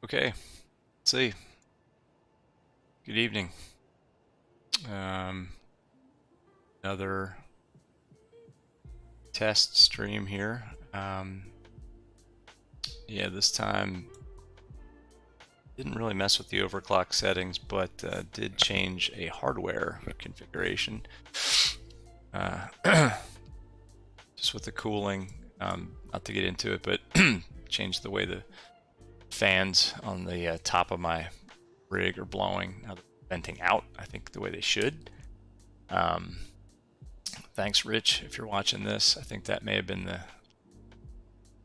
Okay, let's see. Good evening. Another test stream here. Yeah, this time didn't really mess with the overclock settings, but did change a hardware configuration. Just with the cooling, not to get into it, but changed the way the fans on the top of my rig are blowing. Now they're venting out, I think, the way they should. Thanks, Rich, if you're watching this. I think that may have been the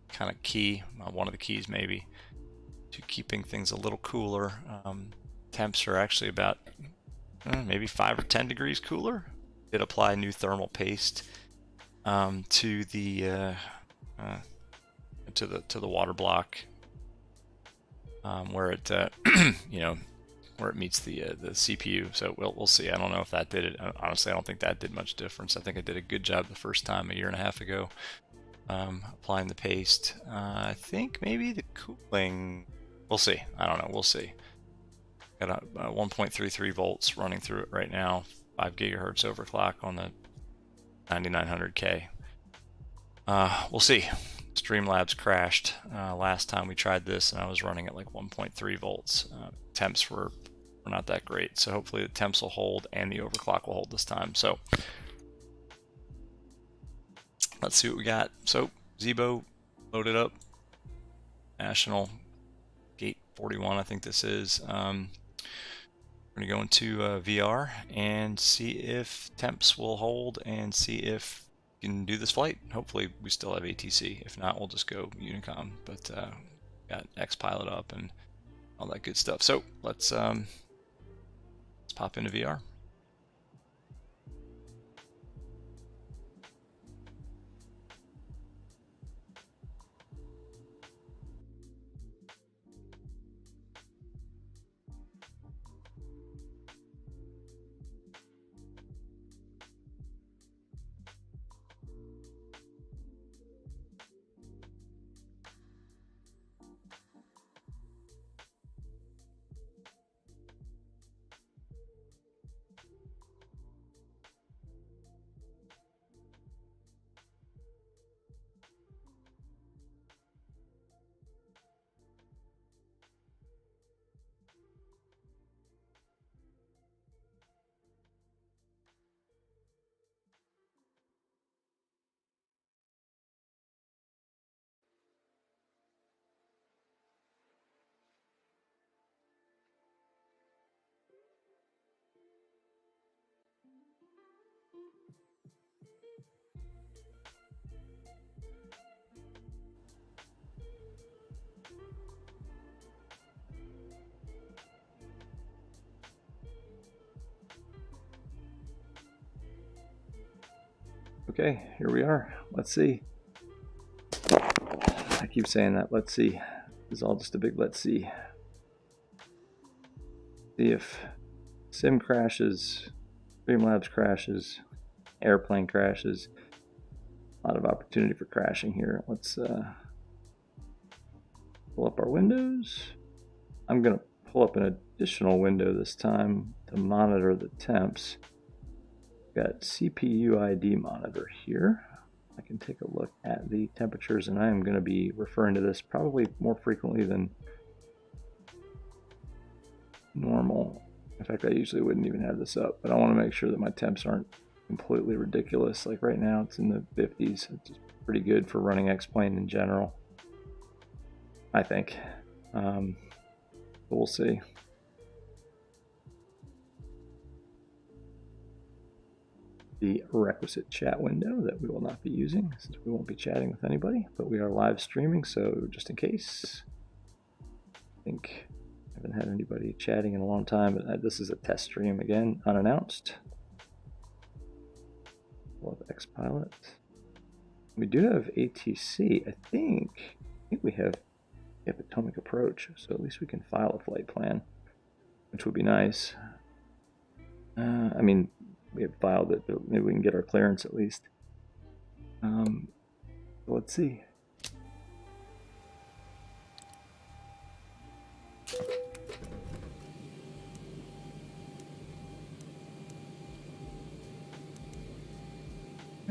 kind of key, one of the keys maybe, to keeping things a little cooler. Temps are actually about maybe 5 or 10 degrees cooler. Did apply new thermal paste to the water block where it where it meets the CPU. So we'll see. I don't know if that did it. Honestly, I don't think that did much difference. I think I did a good job the first time a year and a half ago applying the paste. I think maybe the cooling, we'll see. I don't know. We'll see. Got a 1.33 volts running through it right now. 5 gigahertz overclock on the 9900K. We'll see. Streamlabs crashed last time we tried this, and I was running at like 1.3 volts. Temps were not that great, so hopefully the temps will hold and the overclock will hold this time. So let's see what we got. So Zibo loaded up. National Gate 41, I think this is. We're going to go into VR and see if temps will hold and see if we can do this flight. Hopefully we still have ATC. If not, we'll just go Unicom. But got X-Pilot up and all that good stuff. So let's pop into VR. Okay, here we are. Let's see. I keep saying that. Let's see. It's all just a big let's see. See if sim crashes, Streamlabs crashes, airplane crashes. A lot of opportunity for crashing here. Let's pull up our windows. I'm going to pull up an additional window this time to monitor the temps. Got CPU ID monitor here. I can take a look at the temperatures, and I am going to be referring to this probably more frequently than normal. In fact, I usually wouldn't even have this up, but I want to make sure that my temps aren't completely ridiculous. Like right now, it's in the 50s. It's pretty good for running X-Plane in general, I think. But we'll see. The requisite chat window that we will not be using, since we won't be chatting with anybody, but we are live streaming, so just in case. I think I haven't had anybody chatting in a long time, but this is a test stream again, unannounced. We'll have X-Pilot. We do have ATC. I think we have atomic approach, so at least we can file a flight plan, which would be nice. I mean, we have filed it, but maybe we can get our clearance at least. Let's see.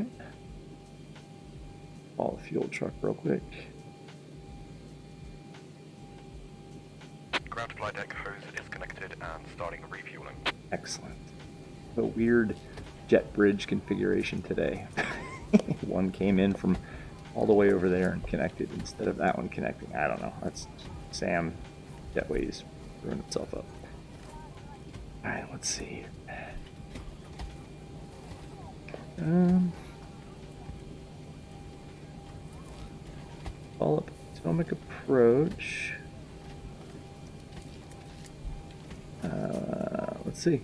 Okay. Call the fuel truck real quick. Ground flight deck hose is connected and starting refueling. Excellent. A weird jet bridge configuration today. One came in from all the way over there and connected instead of that one connecting. I don't know. That's Sam Jetways screwing itself up. Alright, let's see. Follow up atomic approach. Let's see.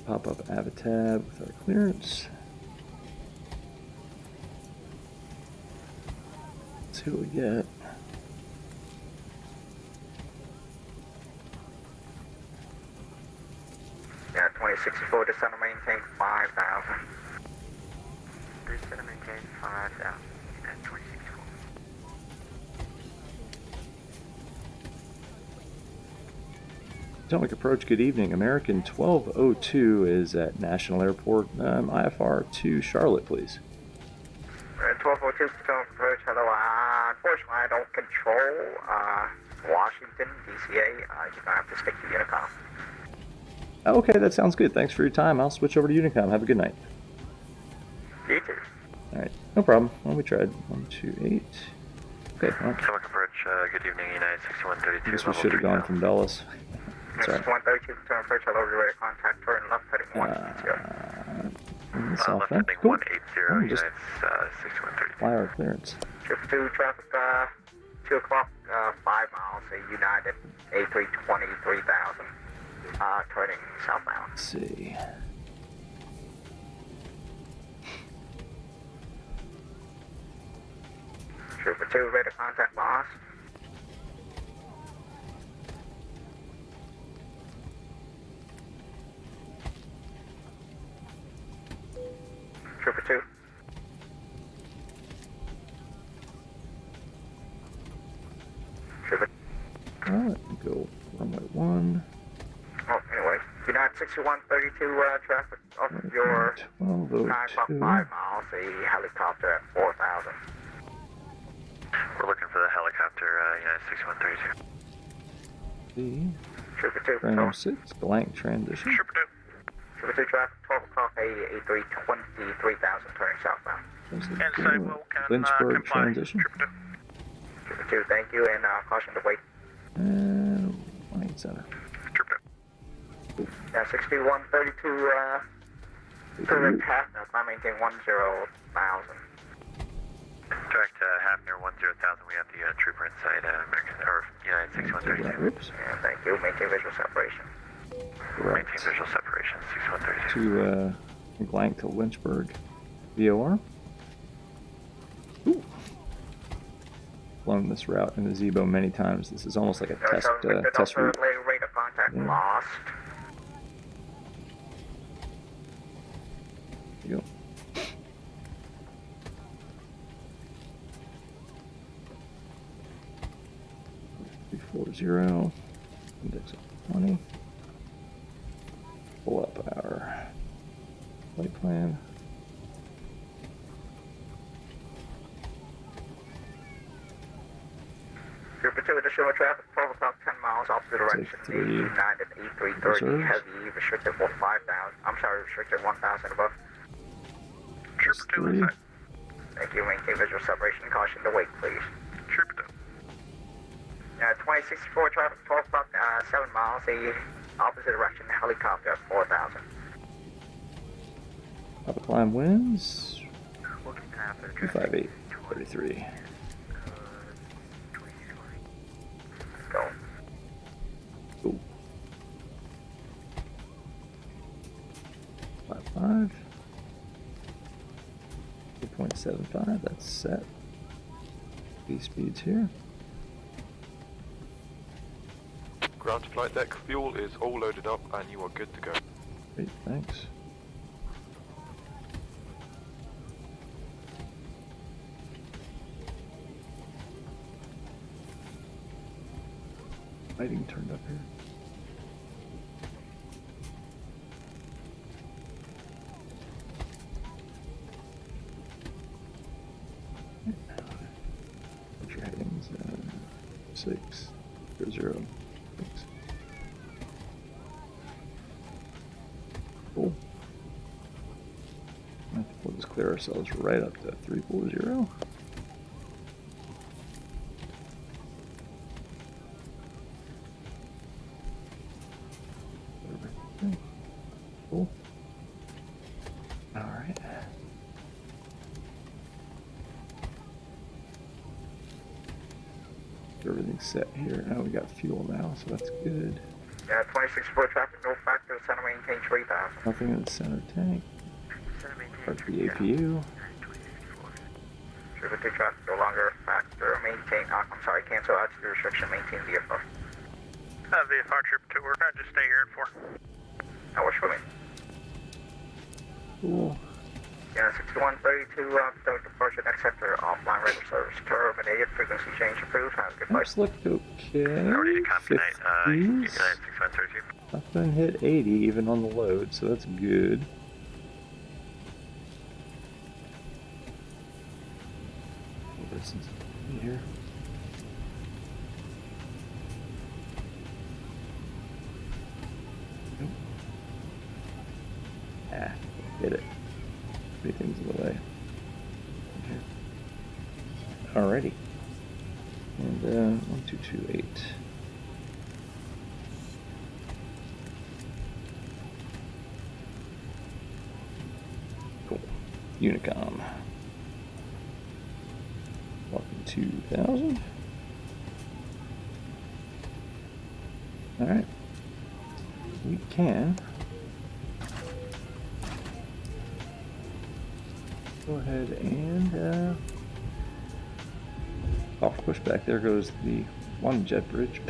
Pop up Avatab with our clearance. Let's see what we get. Yeah, 2064 to center maintain 5,000. Center maintain 5,000 at 2064. Atomic approach, good evening. American 1202 is at National Airport, IFR to Charlotte, please. 1202 atomic approach, hello. Unfortunately, I don't control Washington, DCA. You're going to have to stick to Unicom. Okay, that sounds good. Thanks for your time. I'll switch over to Unicom. Have a good night. You too. Alright, no problem. Well, we tried 128. Okay, well, Atomic approach, good evening, United 6132. I guess we should have gone from Dulles. Sorry. 132 atomic approach, hello. You're ready to contact her and left heading 180. South left end. heading Cool. 180, Just United 6132. fly our clearance. Trip 2 traffic, 2 o'clock, 5 miles, United A320 3000, turning southbound. Let's see. Trooper 2, ready to contact loss. Trooper 2. Trooper. Well, let me go runway 1. Oh, anyway, United 6132 traffic off of your 9 o'clock 5 miles, a helicopter at 4,000. We're looking for the helicopter, United 6132. The Trooper 2, frame 6, blank transition. Trooper 2. Trooper 2 traffic, 12 o'clock, A320 3000, turning southbound. Inside will can Lynchburg comply. transition. Trooper 2. Trooper 2, thank you, and caution to wait. And flight center. Trooper 2. Yeah, 6132, direct half, now climb maintain 10,000. Direct half near 10,000, we have the trooper inside American, or United 6132. Oops. Yeah, thank you, maintain visual separation. Correct. Maintain visual separation, 6132. To blank to Lynchburg. VOR. Ooh. Flown this route in the Zibo many times. This is almost like a test route. Rate of contact lost. There you go. $340, index of 20. Pull up our flight plan. Trooper 2, additional traffic, 12 o'clock, 10 miles, opposite direction. Take 3. United A330, heavy, restricted for 5,000. I'm sorry, restricted 1,000 above. Trooper 2 3. inside. Thank you, maintain visual separation. Caution to wait, please. Trooper 2. 2064 traffic, 12 o'clock, 7 miles, a opposite direction, helicopter at 4,000. Upper climb winds. Looking after 258, 33. Let's go. Cool. 55. 0.75, that's set. Speeds here. Ground to flight deck, fuel is all loaded up and you are good to go. Great, thanks. Lighting turned up here. What's your headings? 6, 0, 6. Cool. I think we'll just clear ourselves right up to 340. Cool. All right. Everything's set here. Now we got fuel now, so that's good. Yeah, 26 foot traffic, no factor, center maintain 3000. Nothing in the center tank. Center maintain Start the APU. 352 traffic, no longer factor, maintain, I'm sorry, cancel altitude restriction, maintain VFR. VFR Trooper 2, we're going to just stay here at 4. Now we're swimming. Cool. Yeah, 6132, departure next sector, offline radio service terminated, frequency change approved, have a good flight. Looks looked okay. Already to copy tonight, United 50s. 6132. Nothing hit 80 even on the load, so that's good. This is here. Nope. Ah, hit it. Everything's in the way. Okay. Alrighty. And 1228. Cool. Unicom. Welcome 2000. Alright. We can go ahead and off pushback. There goes the one jet bridge.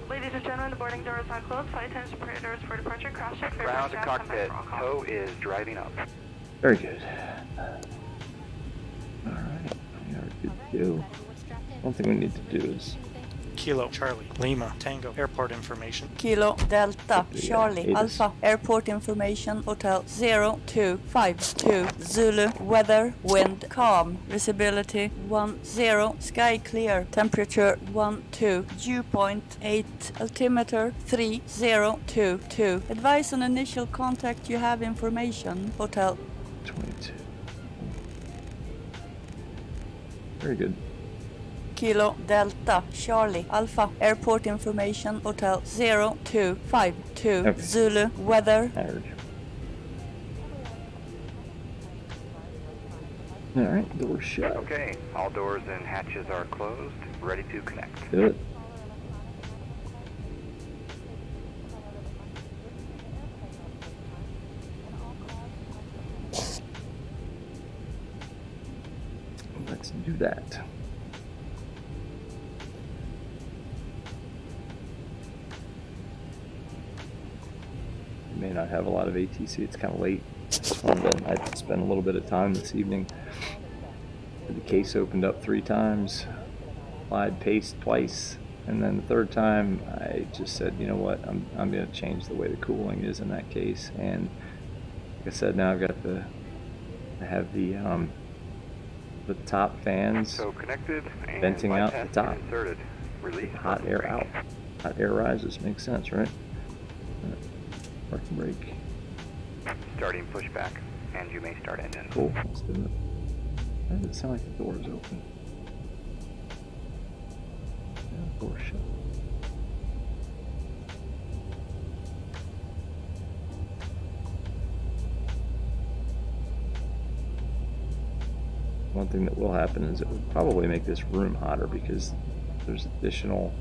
Ladies and gentlemen, the boarding door is not closed. Flight attendants prepared for departure. Cross check. Ground to cockpit. Tow is driving up. Very good. Alright, we are good to go. One thing we need to do is Kilo, Charlie, Lima, Tango, airport information. Kilo, Delta, Yeah, Charlie, it is. Alpha, airport information, hotel 0252, Zulu, weather, wind, calm, visibility 10, sky clear, temperature 12, dew point 8, altimeter 3022. Advise on initial contact, you have information, hotel 22. Very good. Kilo, Delta, Charlie, Alpha, airport information, hotel 0252, Okay. Zulu, weather. I heard you. Alright, door shut. Okay, all doors and hatches are closed. Ready to connect. Good. Let's do that. We may not have a lot of ATC, it's kind of late. I'd spend a little bit of time this evening. The case opened up 3 times, applied paste twice, and then the third time I just said, you know what, I'm going to change the way the cooling is in that case. And like I said, now I've got I have the top fans So connected and venting out the bypass top. inserted. Release hot parking air brake. out. Hot air rises, makes sense, right? Parking brake. Starting pushback, and you may start engine. Cool, let's do it. Why does it sound like the door is open? Yeah, door shut. One thing that will happen is it will probably make this room hotter because there's additional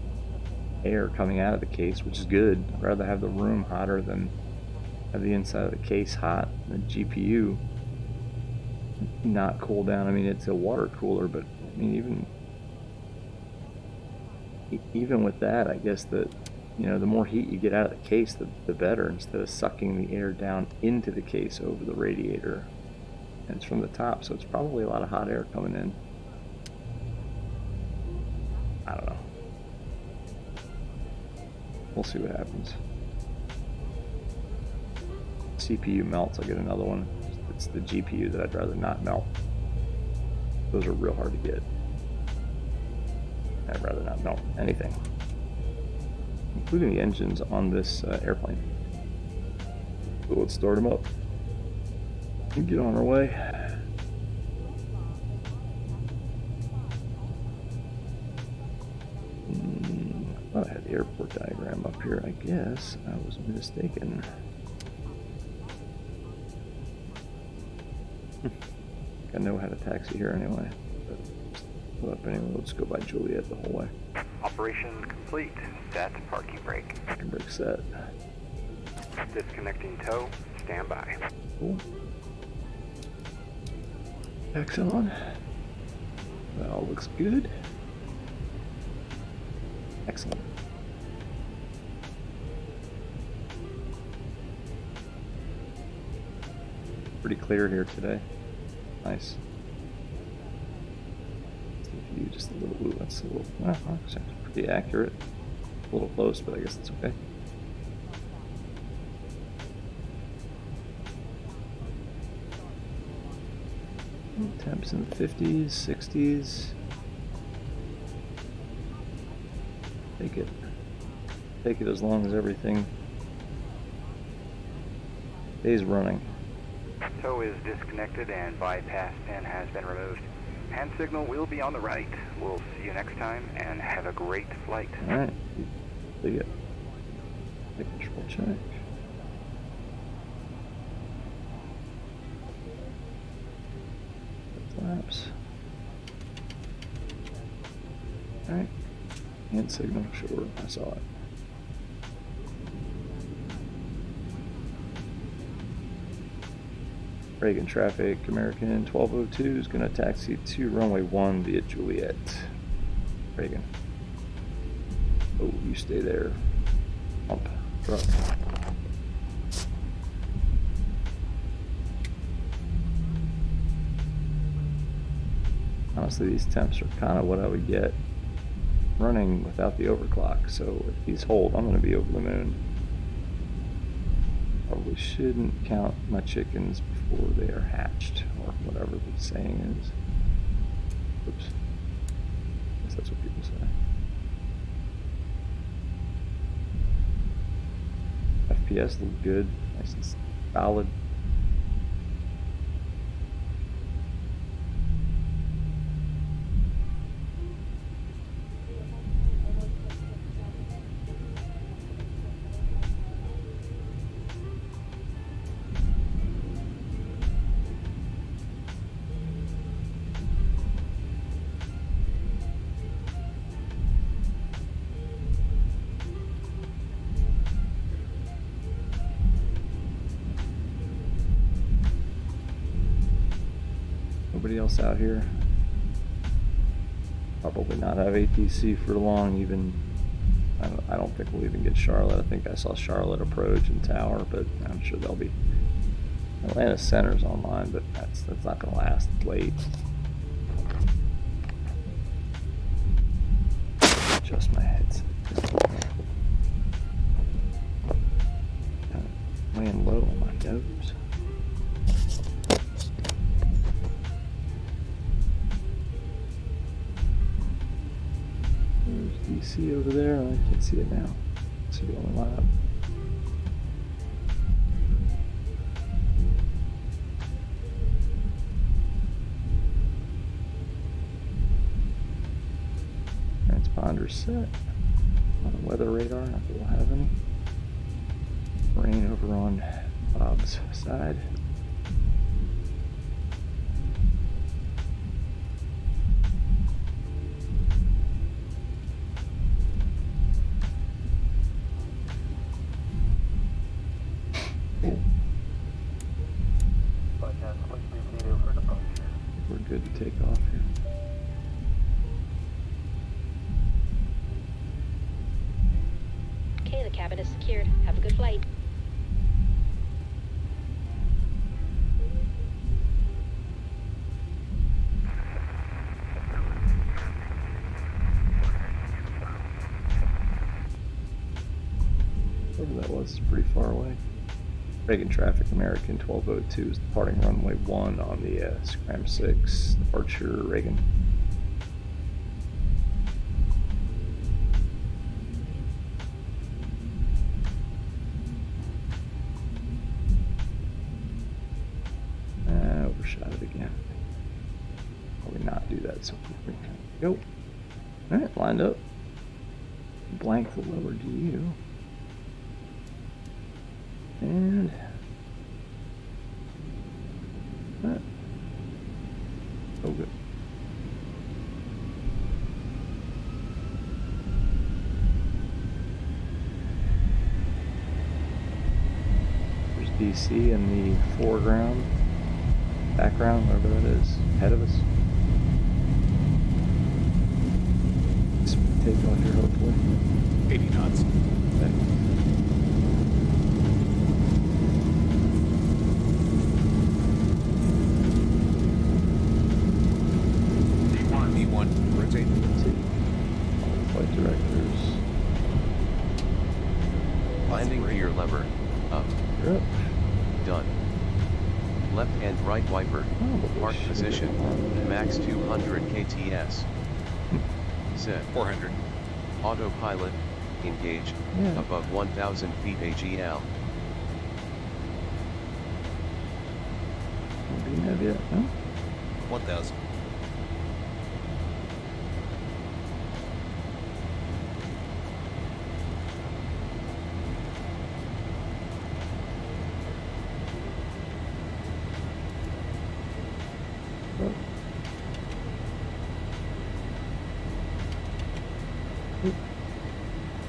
air coming out of the case, which is good. I'd rather have the room hotter than have the inside of the case hot, and the GPU not cool down. I mean, it's a water cooler, but I mean, even with that, I guess that, you know, the more heat you get out of the case, the better, instead of sucking the air down into the case over the radiator. And it's from the top, so it's probably a lot of hot air coming in. I don't know. We'll see what happens. CPU melts, I'll get another one. It's the GPU that I'd rather not melt. Those are real hard to get. I'd rather not melt anything, including the engines on this airplane. So let's start them up and get on our way. I thought I had the airport diagram up here. I guess I was mistaken. I know how to taxi here anyway. But put up anyway. Let's go by Juliet the whole way. Operation complete. Set parking brake. Parking brake set. Disconnecting tow. Stand by. Cool. Excellent. That all looks good. Excellent. Pretty clear here today. Nice. The view just a little, ooh, that's a little, it's pretty accurate. A little close, but I guess it's okay. Temps in the 50s, 60s. Take it. Take it as long as everything stays running. Tow is disconnected and bypass pin has been removed. Hand signal will be on the right. We'll see you next time and have a great flight. Alright. See ya. Take control check. Flaps. Alright. Hand signal, sure, I saw it. Reagan traffic, American 1202 is going to taxi to runway 1 via Juliet. Reagan. Oh, you stay there. Pump. Truck. Honestly, these temps are kind of what I would get running without the overclock. So if these hold, I'm going to be over the moon. Probably shouldn't count my chickens before they are hatched, or whatever the saying is. Oops. I guess that's what people say. FPS look good, nice and solid. Nobody else out here. Probably not have ATC for long. Even I don't think we'll even get Charlotte. I think I saw Charlotte approach and tower, but I'm sure they'll be. Atlanta Center's online, but that's not going to last. It's late. Adjust my headset. Laying low on my nose. DC over there, I can't see it now. It's the only line up. Transponder set. On the weather radar, not that we'll have any. Rain over on Bob's side. Cool. We're good to take off here. Okay, the cabin is secured. Have a good flight. Whatever that was, pretty far away. Reagan traffic, American 1202 is departing runway 1 on the Scram 6, departure Reagan. Overshot it again. Probably not do that so quickly. Go. Alright, lined up. Blank the lower DU. And oh good. There's DC in the foreground, background, whatever that is, ahead of us. Just take off here hopefully. 80 knots. Okay. Rotate. All the flight directors. Landing gear lever. Up. You're up. Done. Left and right wiper. Park position. Max 200 kts. Set. 400. Autopilot. Engaged. Yeah. Above 1000 feet AGL. Do you have yet? No? 1000.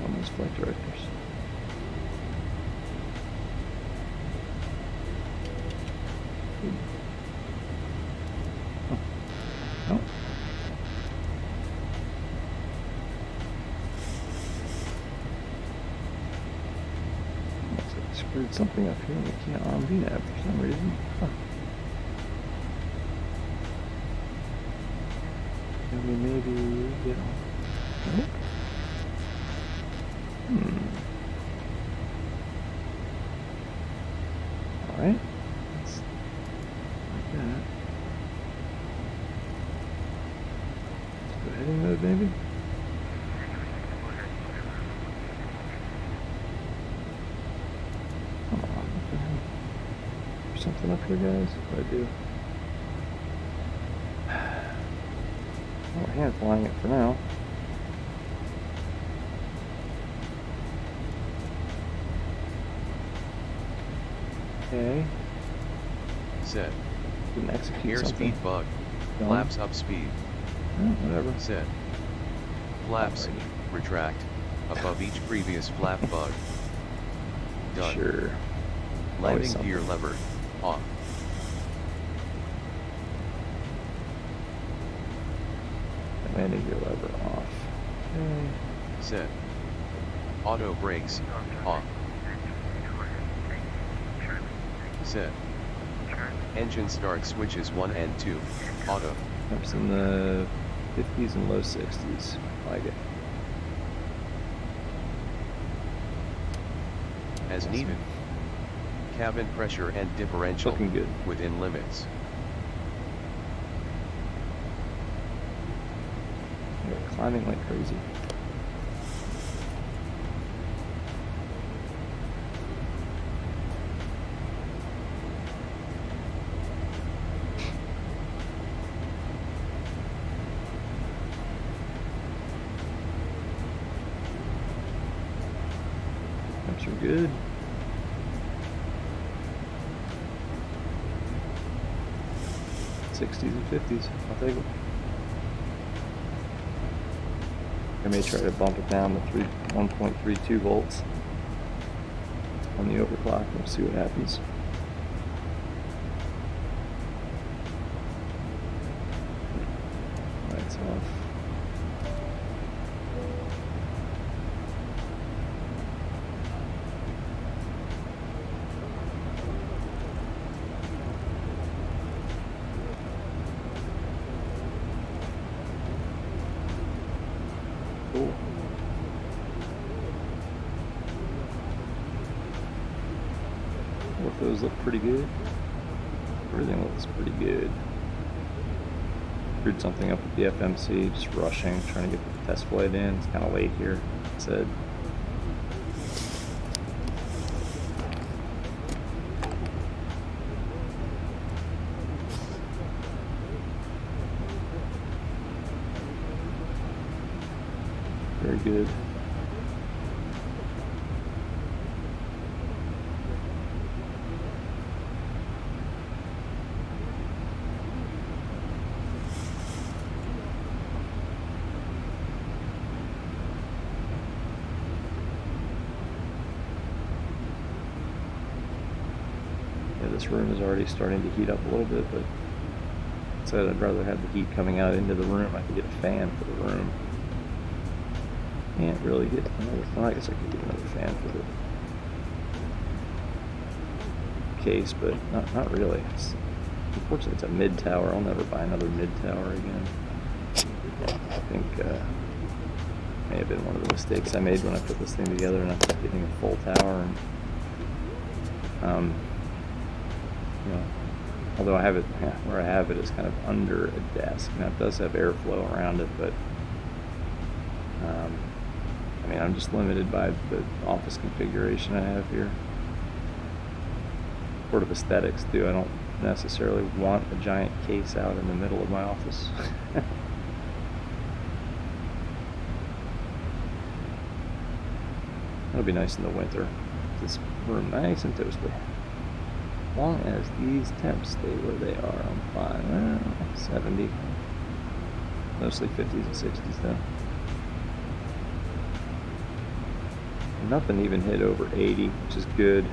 Almost flight directors. Oh. No. Looks like I screwed something up here and we can't RMD nav for some reason. Huh. Can we maybe get on? Nope. Alright. Let's like that. Let's go heading mode maybe. Come on, what the hell? There's something up here, guys? What do I do? Well, hand flying it for now. Okay. Set. Didn't execute something. Airspeed bug. Done. Flaps up speed. Oh, whatever. Set. Flaps. Retract. Above each previous flap bug. Done. Sure. Landing gear lever. Off. Landing gear lever off. Okay. Set. Auto brakes. Off. Set. Engine start switches 1 and 2. Auto. Perhaps in the 50s and low 60s. Like it. As needed. Cabin pressure and differential. Looking good. Within limits. They're climbing like crazy. Are good. '60s and '50s. I'll take it. I may try to bump it down to 1.32 volts. on the overclock. We'll see what happens. Lights off. Cool. Both those look pretty good. Everything looks pretty good. Screwed something up with the FMC, just rushing, trying to get the test flight in. It's kind of late here, it said. Very good. Yeah, this room is already starting to heat up a little bit, but I said I'd rather have the heat coming out into the room. I could get a fan for the room. Can't really get another. Well, I guess I could get another fan for the case, but not really. Unfortunately, it's a mid tower. I'll never buy another mid tower again. I think may have been one of the mistakes I made when I put this thing together, and I kept getting a full tower. And you know, although I have it where I have it is kind of under a desk. Now it does have airflow around it, but I mean, I'm just limited by the office configuration I have here. Sort of aesthetics too. I don't necessarily want a giant case out in the middle of my office. That'll be nice in the winter. This room nice and toasty. As long as these temps stay where they are, I'm fine. 70. Mostly 50s and 60s though. Nothing even hit over 80, which is good.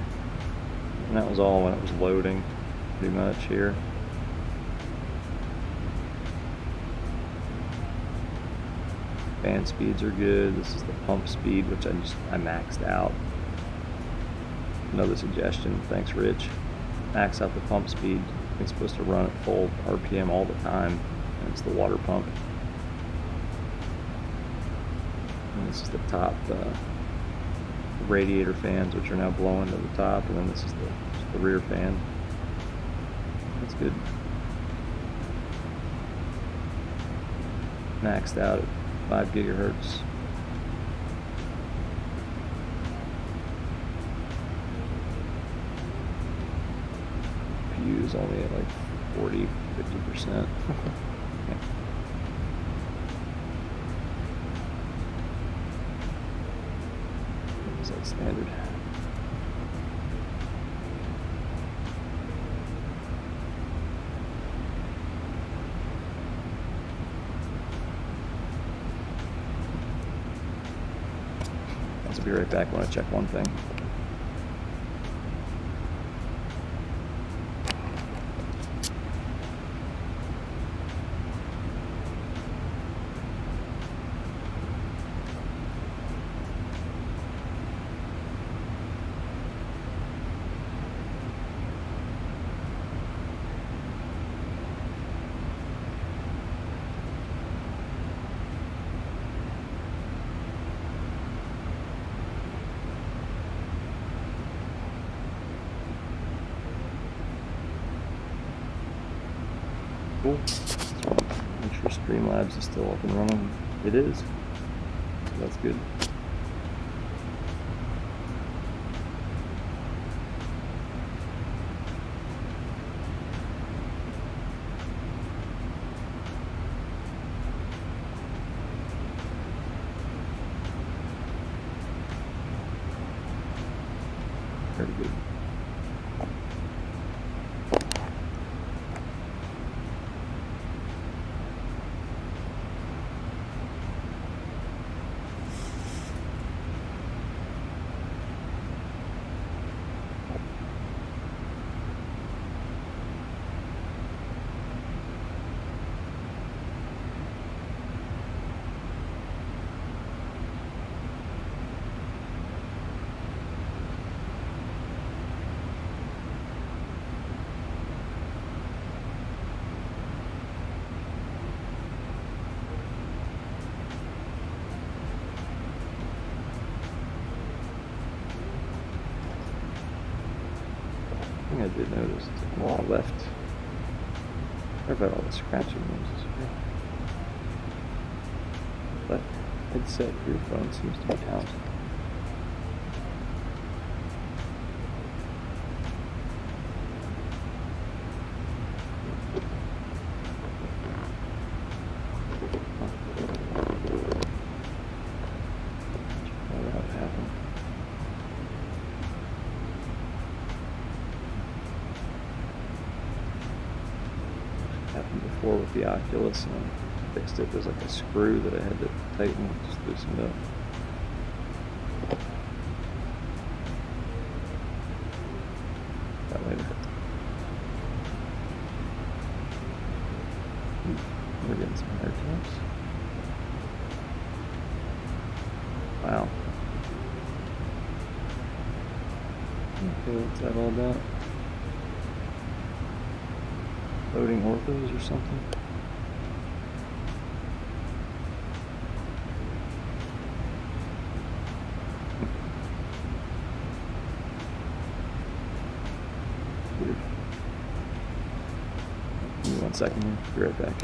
And that was all when it was loading, pretty much here. Fan speeds are good. This is the pump speed, which I maxed out. Another suggestion, thanks Rich. Max out the pump speed. It's supposed to run at full RPM all the time, and it's the water pump. And this is the top radiator fans, which are now blowing to the top, and then this is the rear fan. That's good. Maxed out at 5 gigahertz. Is only at like 40-50%. Is that standard? I'll be right back when I check one thing. Cool. Make sure Streamlabs is still up and running. It is. So that's good. Very good. thing I did notice is like, I left. Sorry about all the scratching noises. Left headset earphone seems to be out. With the Oculus, and I fixed it. There's like a screw that I had to tighten, just loosened up. That later. We're getting some hard times. Wow. Okay, what's that all about? Loading orthos or something? Weird. Give me 1 second here. Be right back.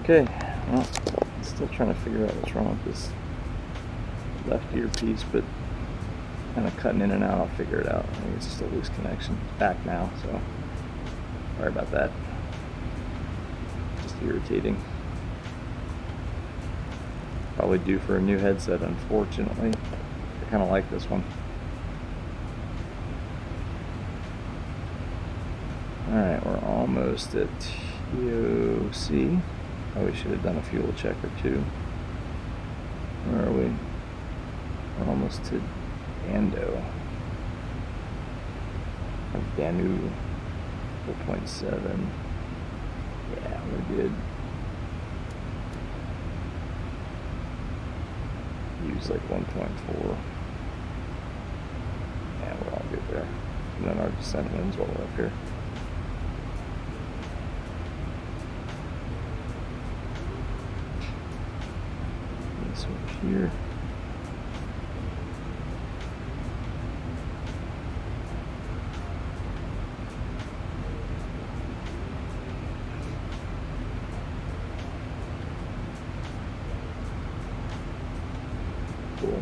Okay, well, I'm still trying to figure out what's wrong with this left earpiece, but kind of cutting in and out. I'll figure it out. I think it's just a loose connection. It's back now, so sorry about that. Just irritating. Probably due for a new headset, unfortunately. I kind of like this one. Alright, we're almost at TOC. Probably should have done a fuel check or two. Where are we? We're almost to Dando. Danu 4.7. Yeah, we're good. Use like 1.4. Yeah, we're all good there. And then our descent winds while we're up here. Switch here. Cool.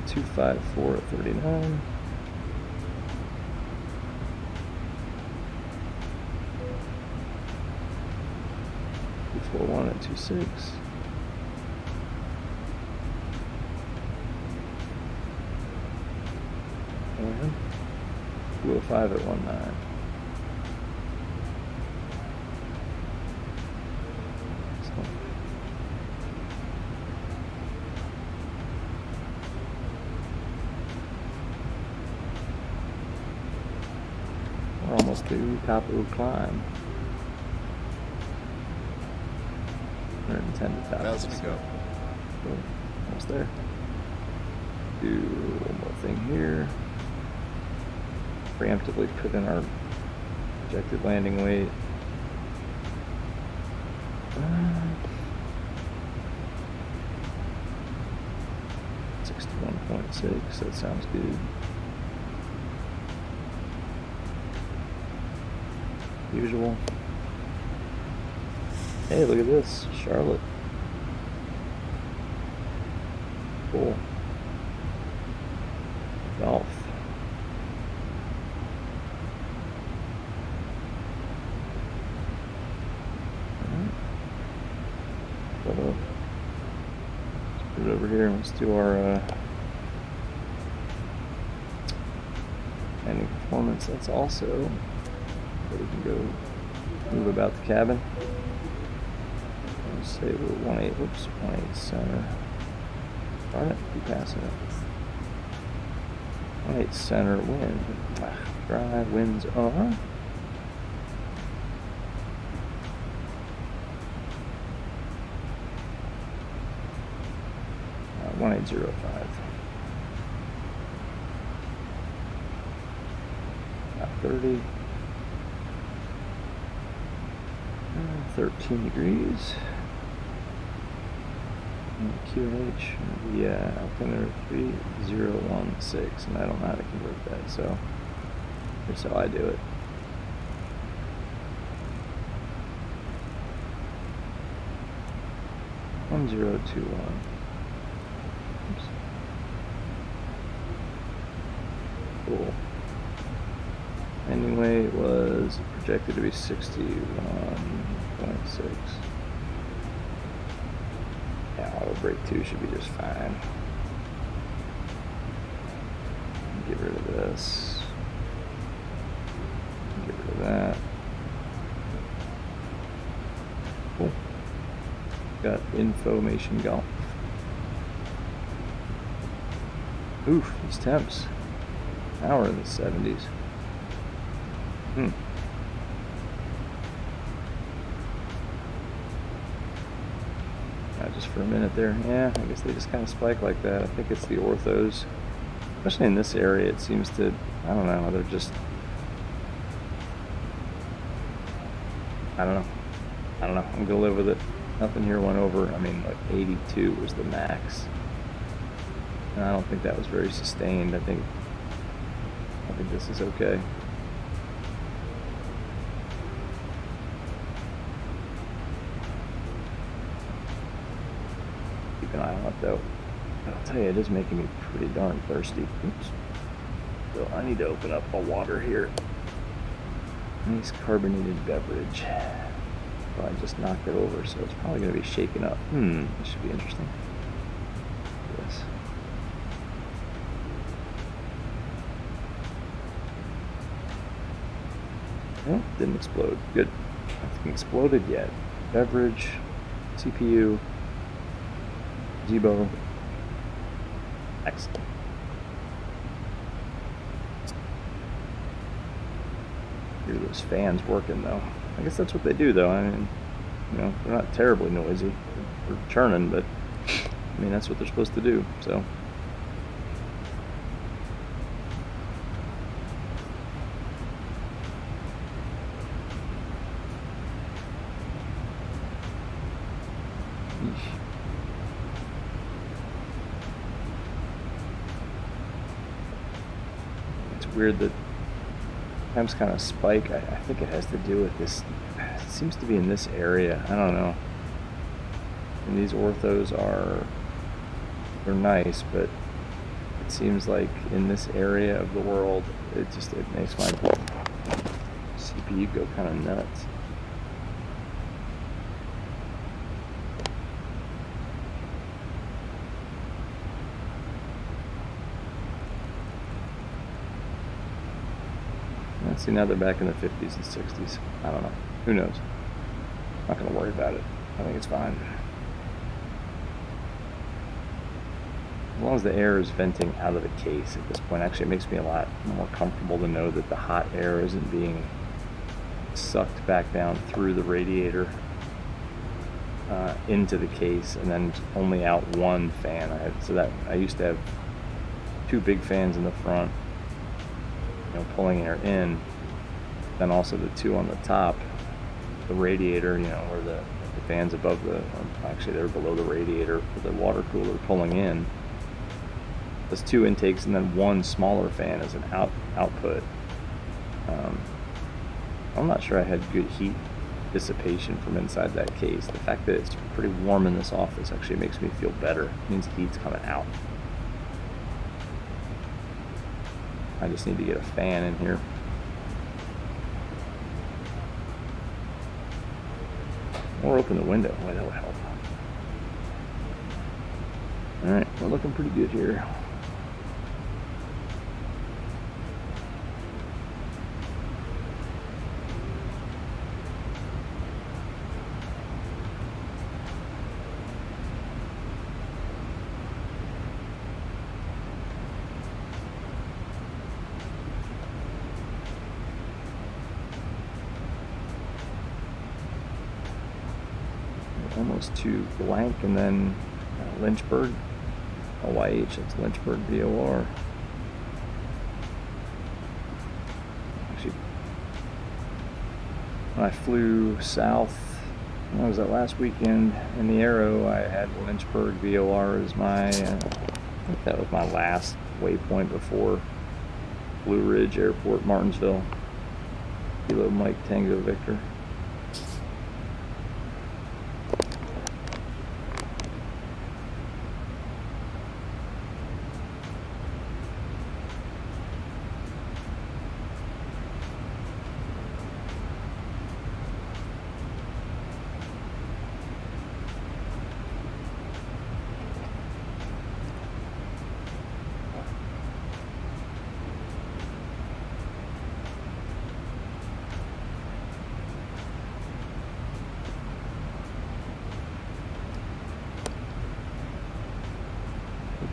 254 at 39. One at 26. And 205 at 19. So we're almost to top of the climb. 110 to 1,000 to go. Cool. Almost there. Do one more thing here. Preemptively put in our projected landing weight. 61.6. That sounds good. Usual. Hey, look at this, Charlotte. Cool. Golf. Let's put it over here and let's do our landing performance. That's also where we can go move about the cabin. Say we're 18, whoops, 18 center. Darn it, keep passing it. 18 center, wind. Dry winds are. 1805. About 30. 13 degrees. QNH, yeah, altimeter 3016, and I don't know how to convert that, so here's how I do it. $1021. Oops. Cool. Anyway, it was projected to be 61.6. Yeah, auto brake 2 should be just fine. Get rid of this. Get rid of that. Cool. Got information golf. Oof, these temps. Now we're in the 70s. Just for a minute there. Yeah, I guess they just kind of spike like that. I think it's the orthos. Especially in this area, it seems to, I don't know, they're just, I don't know. I'm gonna live with it. Nothing here went over, I mean, like 82 was the max. And I don't think that was very sustained. I think this is okay. keep an eye on it though. I'll tell you, it is making me pretty darn thirsty. Oops. So I need to open up a water here. Nice carbonated beverage. Well, I just knocked it over, so it's probably going to be shaken up. This should be interesting. Yes. Oh, didn't explode. Good. Nothing exploded yet. Beverage, CPU, Zibo. Excellent. Hear those fans working though. I guess that's what they do though. I mean, you know, they're not terribly noisy. They're churning, but I mean, that's what they're supposed to do, so. Eesh. It's weird that times kind of spike. I think it has to do with this. It seems to be in this area. I don't know. And these orthos they're nice, but it seems like in this area of the world, it makes my CPU go kind of nuts. See, now they're back in the 50s and 60s. I don't know. Who knows? Not going to worry about it. I think it's fine. As long as the air is venting out of the case at this point, actually it makes me a lot more comfortable to know that the hot air isn't being sucked back down through the radiator into the case and then only out one fan. I used to have two big fans in the front, you know, pulling air in, then also the two on the top, the radiator, you know, where the fans above actually they're below the radiator for the water cooler pulling in. There's two intakes and then one smaller fan as an output. I'm not sure I had good heat dissipation from inside that case. The fact that it's pretty warm in this office actually makes me feel better. It means heat's coming out. I just need to get a fan in here. Or open the window. Boy, that would help. Alright, we're looking pretty good here. Almost to blank and then Lynchburg, LYH, it's Lynchburg VOR. Actually, when I flew south, when was that last weekend in the Aero, I had Lynchburg VOR as my, I think that was my last waypoint before Blue Ridge Airport, Martinsville. Kilo Mike Tango Victor.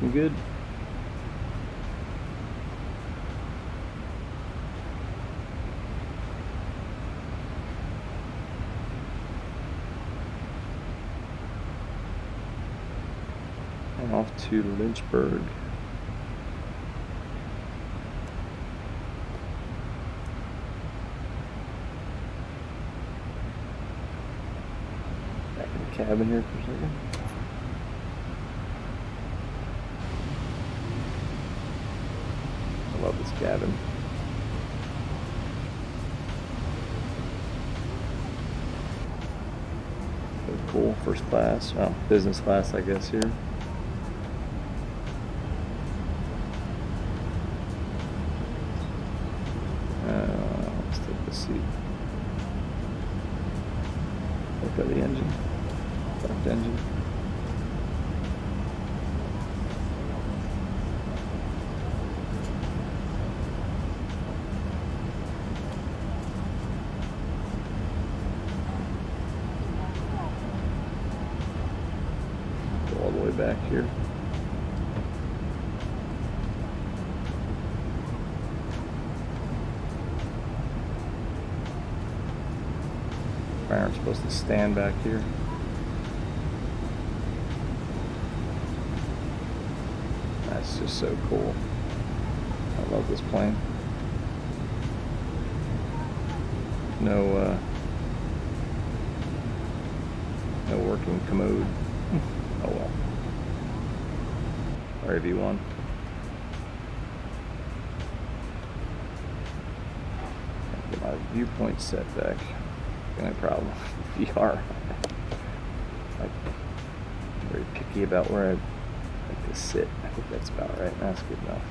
Looking good. And off to Lynchburg. Back in the cabin here for a second. I love this cabin. Very cool, first class. Well, business class, I guess, here. Left engine. Go all the way back here. Firearm's supposed to stand back here. That's just so cool. I love this plane. No working commode. Oh well. Sorry, V1. Get my viewpoint set back. The only problem with VR, I'm very picky about where I like to sit. I think that's about right. That's good enough.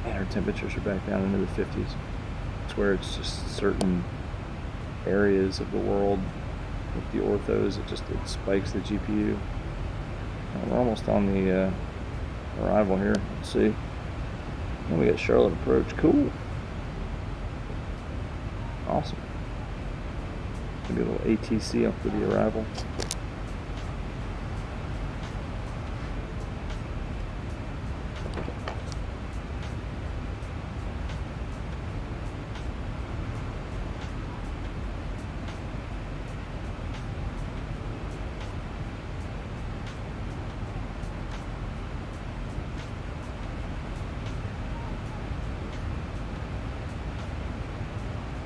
And our temperatures are back down into the 50s. It's where it's just certain areas of the world with the orthos, it spikes the GPU. We're almost on the arrival here. Let's see. And we got Charlotte approach. Cool. Awesome. Maybe a little ATC up for the arrival.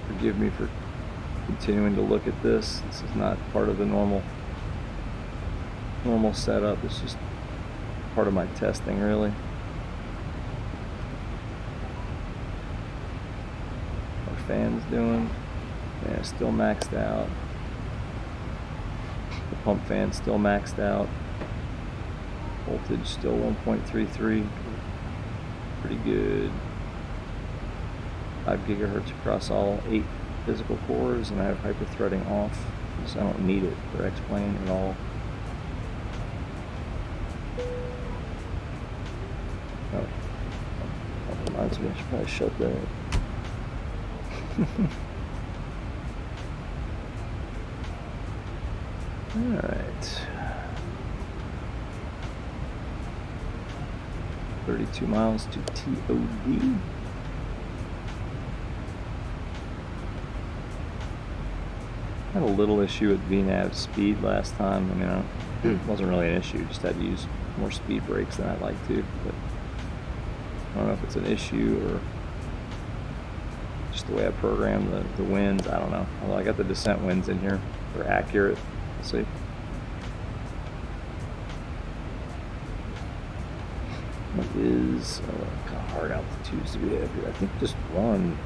Forgive me for continuing to look at this. This is not part of the normal setup. It's just part of my testing, really. Our fan's doing. Yeah, still maxed out. The pump fan's still maxed out. Voltage still 1.33. Pretty good. 5 gigahertz across all 8 physical cores, and I have hyper-threading off, so I don't need it for X-Plane at all. Oh, that reminds me, I should probably shut that. Alright. 32 miles to TOD. I had a little issue with VNAV speed last time. I mean, it wasn't really an issue, just had to use more speed brakes than I'd like to. But I don't know if it's an issue or just the way I programmed the winds. I don't know. Although I got the descent winds in here. They're accurate. Let's see. What is kind of hard altitudes do we have here? I think just one.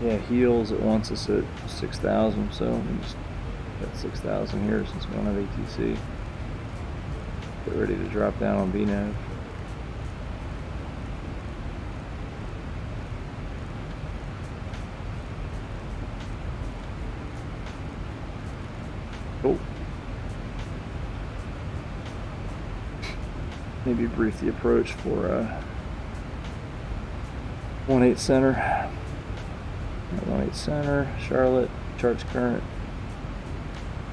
Yeah, heels, it wants us at 6,000, so we just got 6,000 here since we don't have ATC. Get ready to drop down on VNAV. Oh. Maybe brief the approach for 1.8 center. 1.8 center, Charlotte, charge current,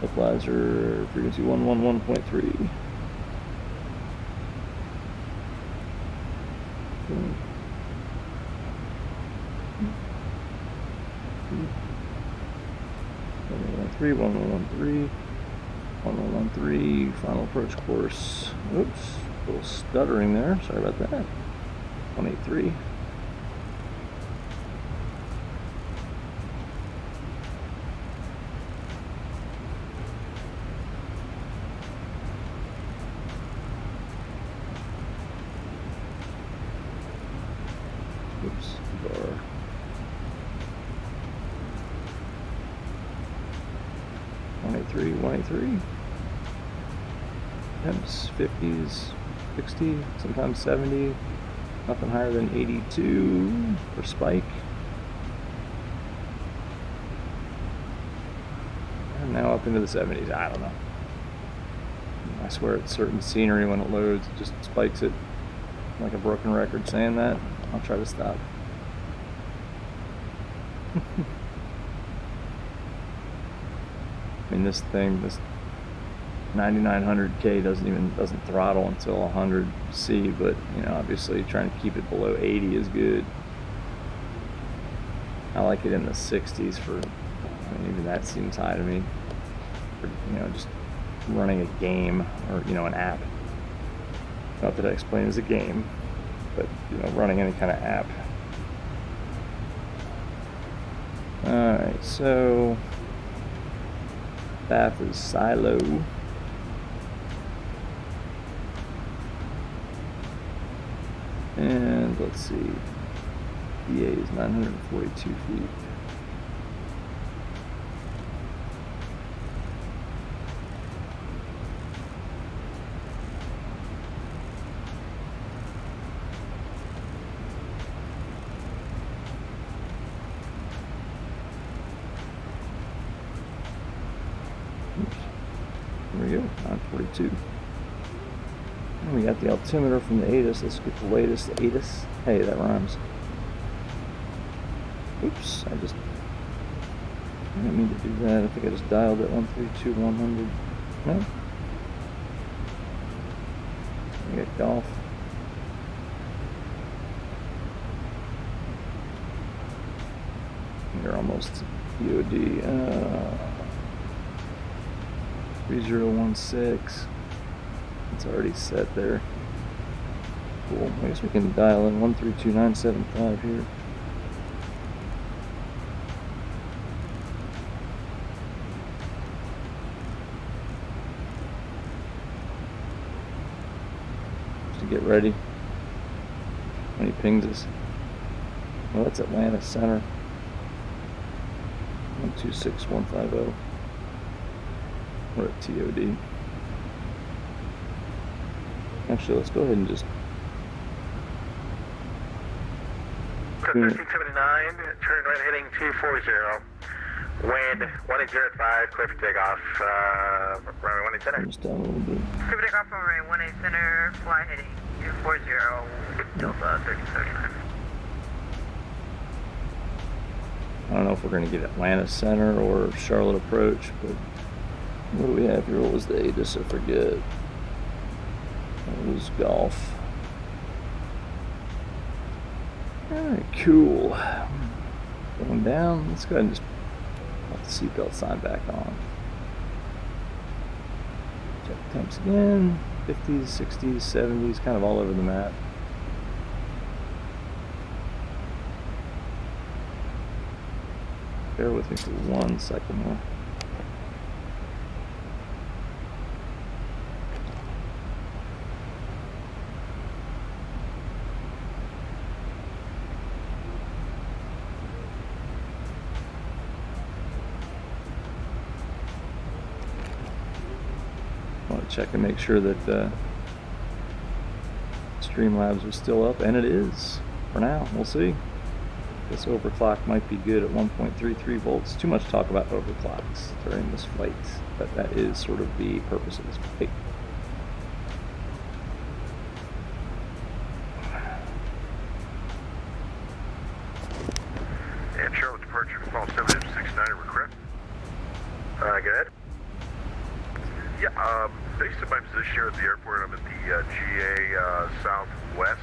equalizer, frequency 111.3. Three, 1113, final approach course. Oops, a little stuttering there. Sorry about that. 183. Oops, bar. One 183. Temps 50s. 60, sometimes 70, nothing higher than 82 for spike. And now up into the 70s, I don't know. I swear it's certain scenery when it loads, it just spikes it like a broken record saying that. I'll try to stop. I mean, this thing, this 9900K doesn't throttle until 100C, but you know, obviously trying to keep it below 80 is good. I like it in the 60s for, I mean, even that seems high to me. For, you know, just running a game or, you know, an app. Not that I explain as a game, but you know, running any kind of app. Alright, so path is silo. And let's see, EA is 942 feet. There we go, 942. And we got the altimeter from the ATIS. Let's get the latest ATIS. Hey, that rhymes. Oops, I didn't mean to do that. I think I just dialed it 132-100. No? We got golf. You're almost EOD. 3016. It's already set there. Cool. I guess we can dial in 132975 here. Just to get ready when he pings us. Well, that's Atlanta Center. 126150. We're at TOD. Actually, let's go ahead and just... 1379, turn right heading 240. Wind 1805, clear for takeoff, runway 18 center. Just down a little bit. Clear for takeoff, runway 18 center, fly heading 240, Delta 1379. I don't know if we're going to get Atlanta Center or Charlotte Approach, but what do we have here? What was the ATIS? I forget. It was golf. Alright, cool. Going down. Let's go ahead and just put the seatbelt sign back on. Check the temps again. 50s, 60s, 70s, kind of all over the map. Bear with me for 1 second more. Check and make sure that Streamlabs was still up, and it is for now. We'll see. This overclock might be good at 1.33 volts. Too much talk about overclocks during this flight, but that is sort of the purpose of this flight. And Charlotte departure, call 769, request. Good. Yeah, based on my position here at the airport, I'm at the GA southeast.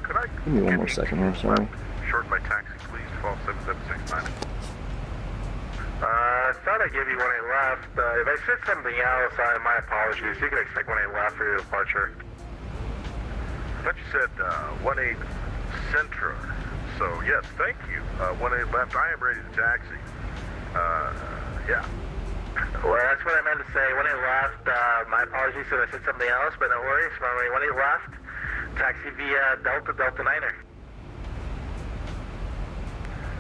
Could I give me 1 more second here, sorry. Short my taxi, please, call 7769. I thought I gave you when I left. If I said something else, my apologies. You can expect when I left for your departure. I thought you said 18 Centra. So, yes, thank you. 18 left, I am ready to taxi. Yeah. Well, that's what I meant to say. When I left, my apologies if I said something else, but no worries. When I left, taxi via Delta Niner.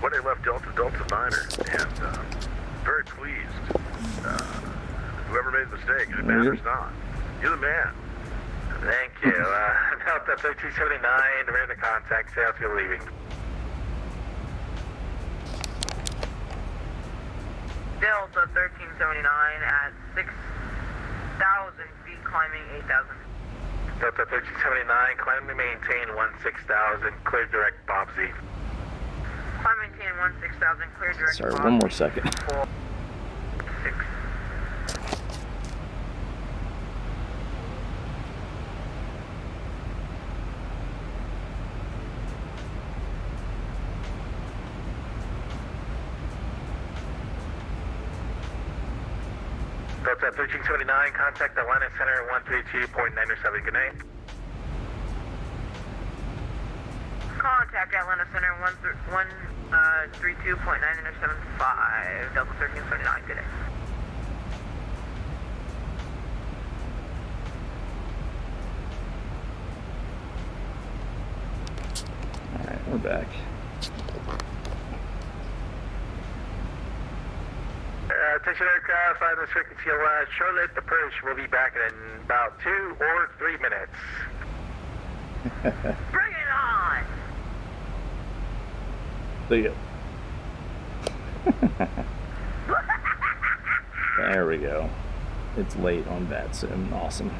When I left Delta Niner, and very pleased. Whoever made the mistake, it matters not. You're the man. Thank you. Delta 1379, ready to contact, sales you're leaving. Delta 1379 at 6,000 feet, climbing 8,000. Delta 1379, climb to maintain 16,000, clear direct Bob Z. Climb maintain 16,000, clear direct. Sorry, one more second. 4, 6. Delta 1379, contact Atlanta Center 132.907, good night. Contact Atlanta Center 132.975, Delta 1379, good day. Alright, we're back. Attention aircraft, find this frequency Charlotte approach. We'll be back in about 2 or 3 minutes. Bring it on! See ya. There we go. It's late on VATSIM. Awesome.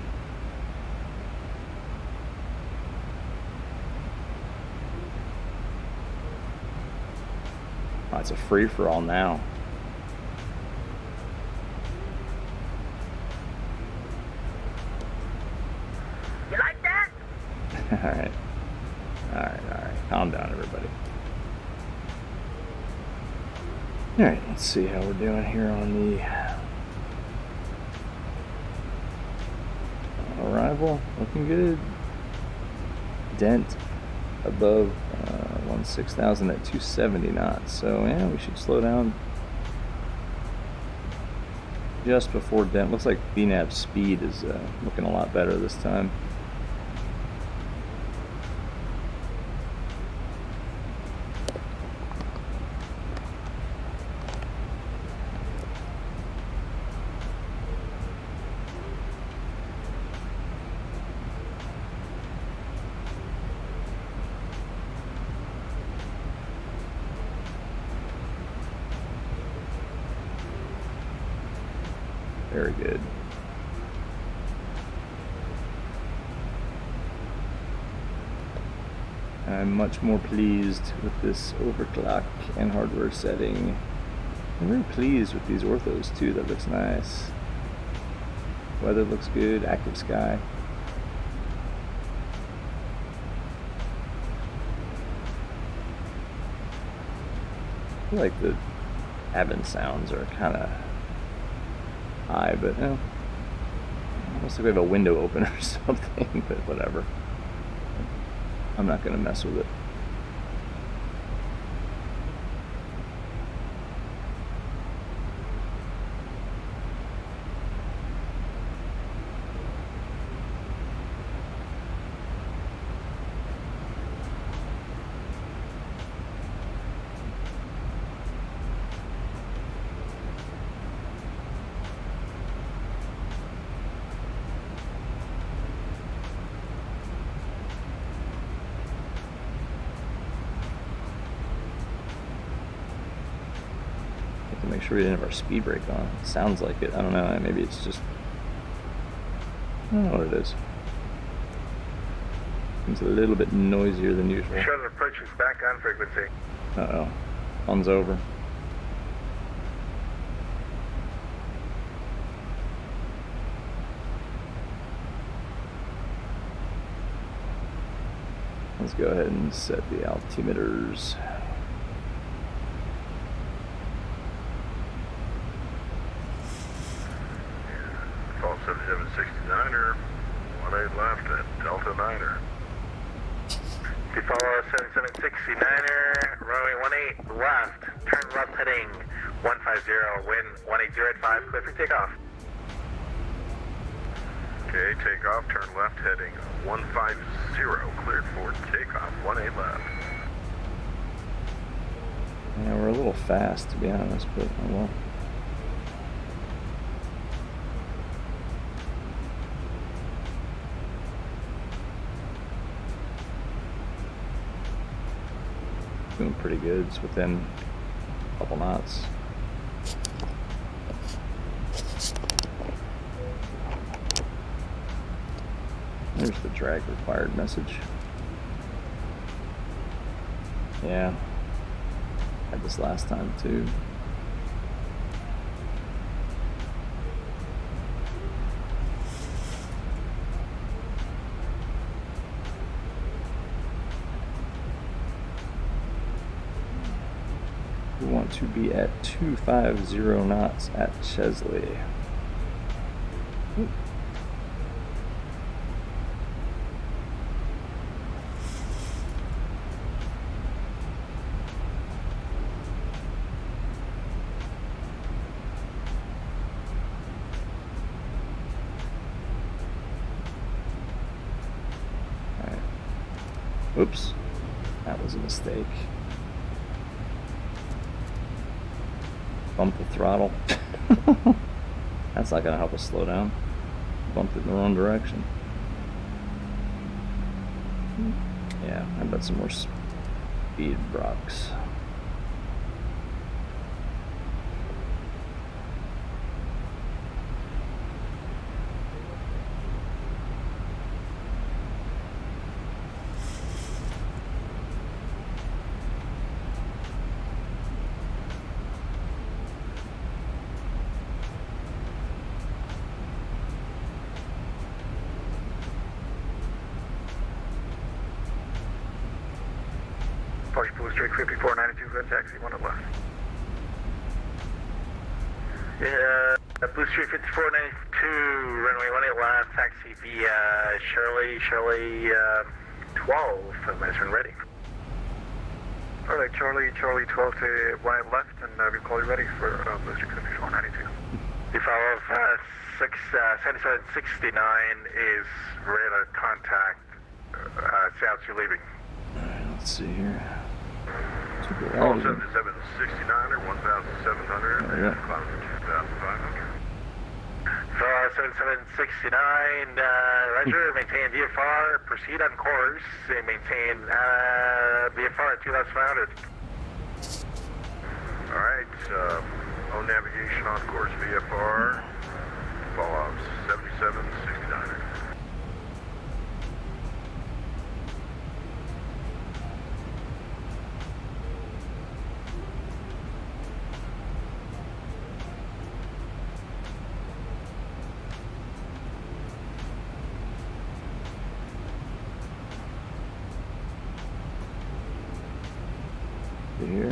Oh, it's a free-for-all now. You like that? Alright. Alright. Calm down, everybody. Alright, let's see how we're doing here on the arrival. Looking good. Dent above 16,000 at 270 knots. So, yeah, we should slow down just before dent. Looks like VNAV speed is looking a lot better this time. Very good. I'm much more pleased with this overclock and hardware setting. I'm very pleased with these orthos too. That looks nice. Weather looks good. Active sky. I feel like the cabin sounds are kind of high, but looks like we have a window open or something, but whatever. I'm not going to mess with it. Make sure we didn't have our speed brake on. Sounds like it. I don't know. Maybe it's just... I don't know what it is. Seems a little bit noisier than usual. Sure, the approach is back on frequency. Uh-oh. Fun's over. Let's go ahead and set the altimeters. 7769er, 18 left at Delta 9er. If you follow 7769er, runway 18 left, turn left heading 150, wind 180 at 5, clear for takeoff. Okay, takeoff, turn left heading 150, cleared for takeoff, 18 left. Yeah, we're a little fast to be honest, but oh well. Doing pretty good. It's within a couple knots. There's the drag required message. Yeah. Had this last time too. We want to be at 250 knots at Chesley. Ooh. Oops, that was a mistake. Bump the throttle. That's not gonna help us slow down. Bumped it in the wrong direction. Yeah, I bet some more speed rocks. Approach Blue Streak 5492, go taxi 1 at left. Yeah, Blue Streak 5492, runway 18 left, taxi via Shirley 12, measuring ready. Alright, Charlie 12 to right left, and we call you ready for Blue Streak 5492. The follow of 7769 is radar contact, south you're leaving. Let's see here. Call 7769 or 1700 and climb to 2500. 7769, Roger, maintain VFR, proceed on course, and maintain VFR at 2500. Alright, on navigation on course VFR, fall off 7769. Here.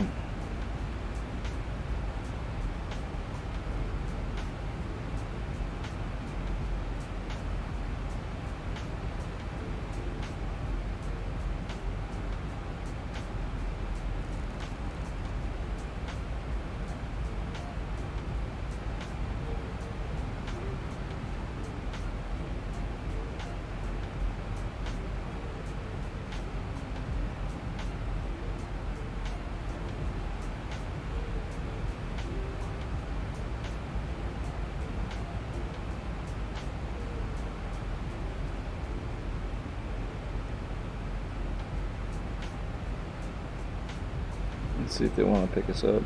Let's see if they want to pick us up.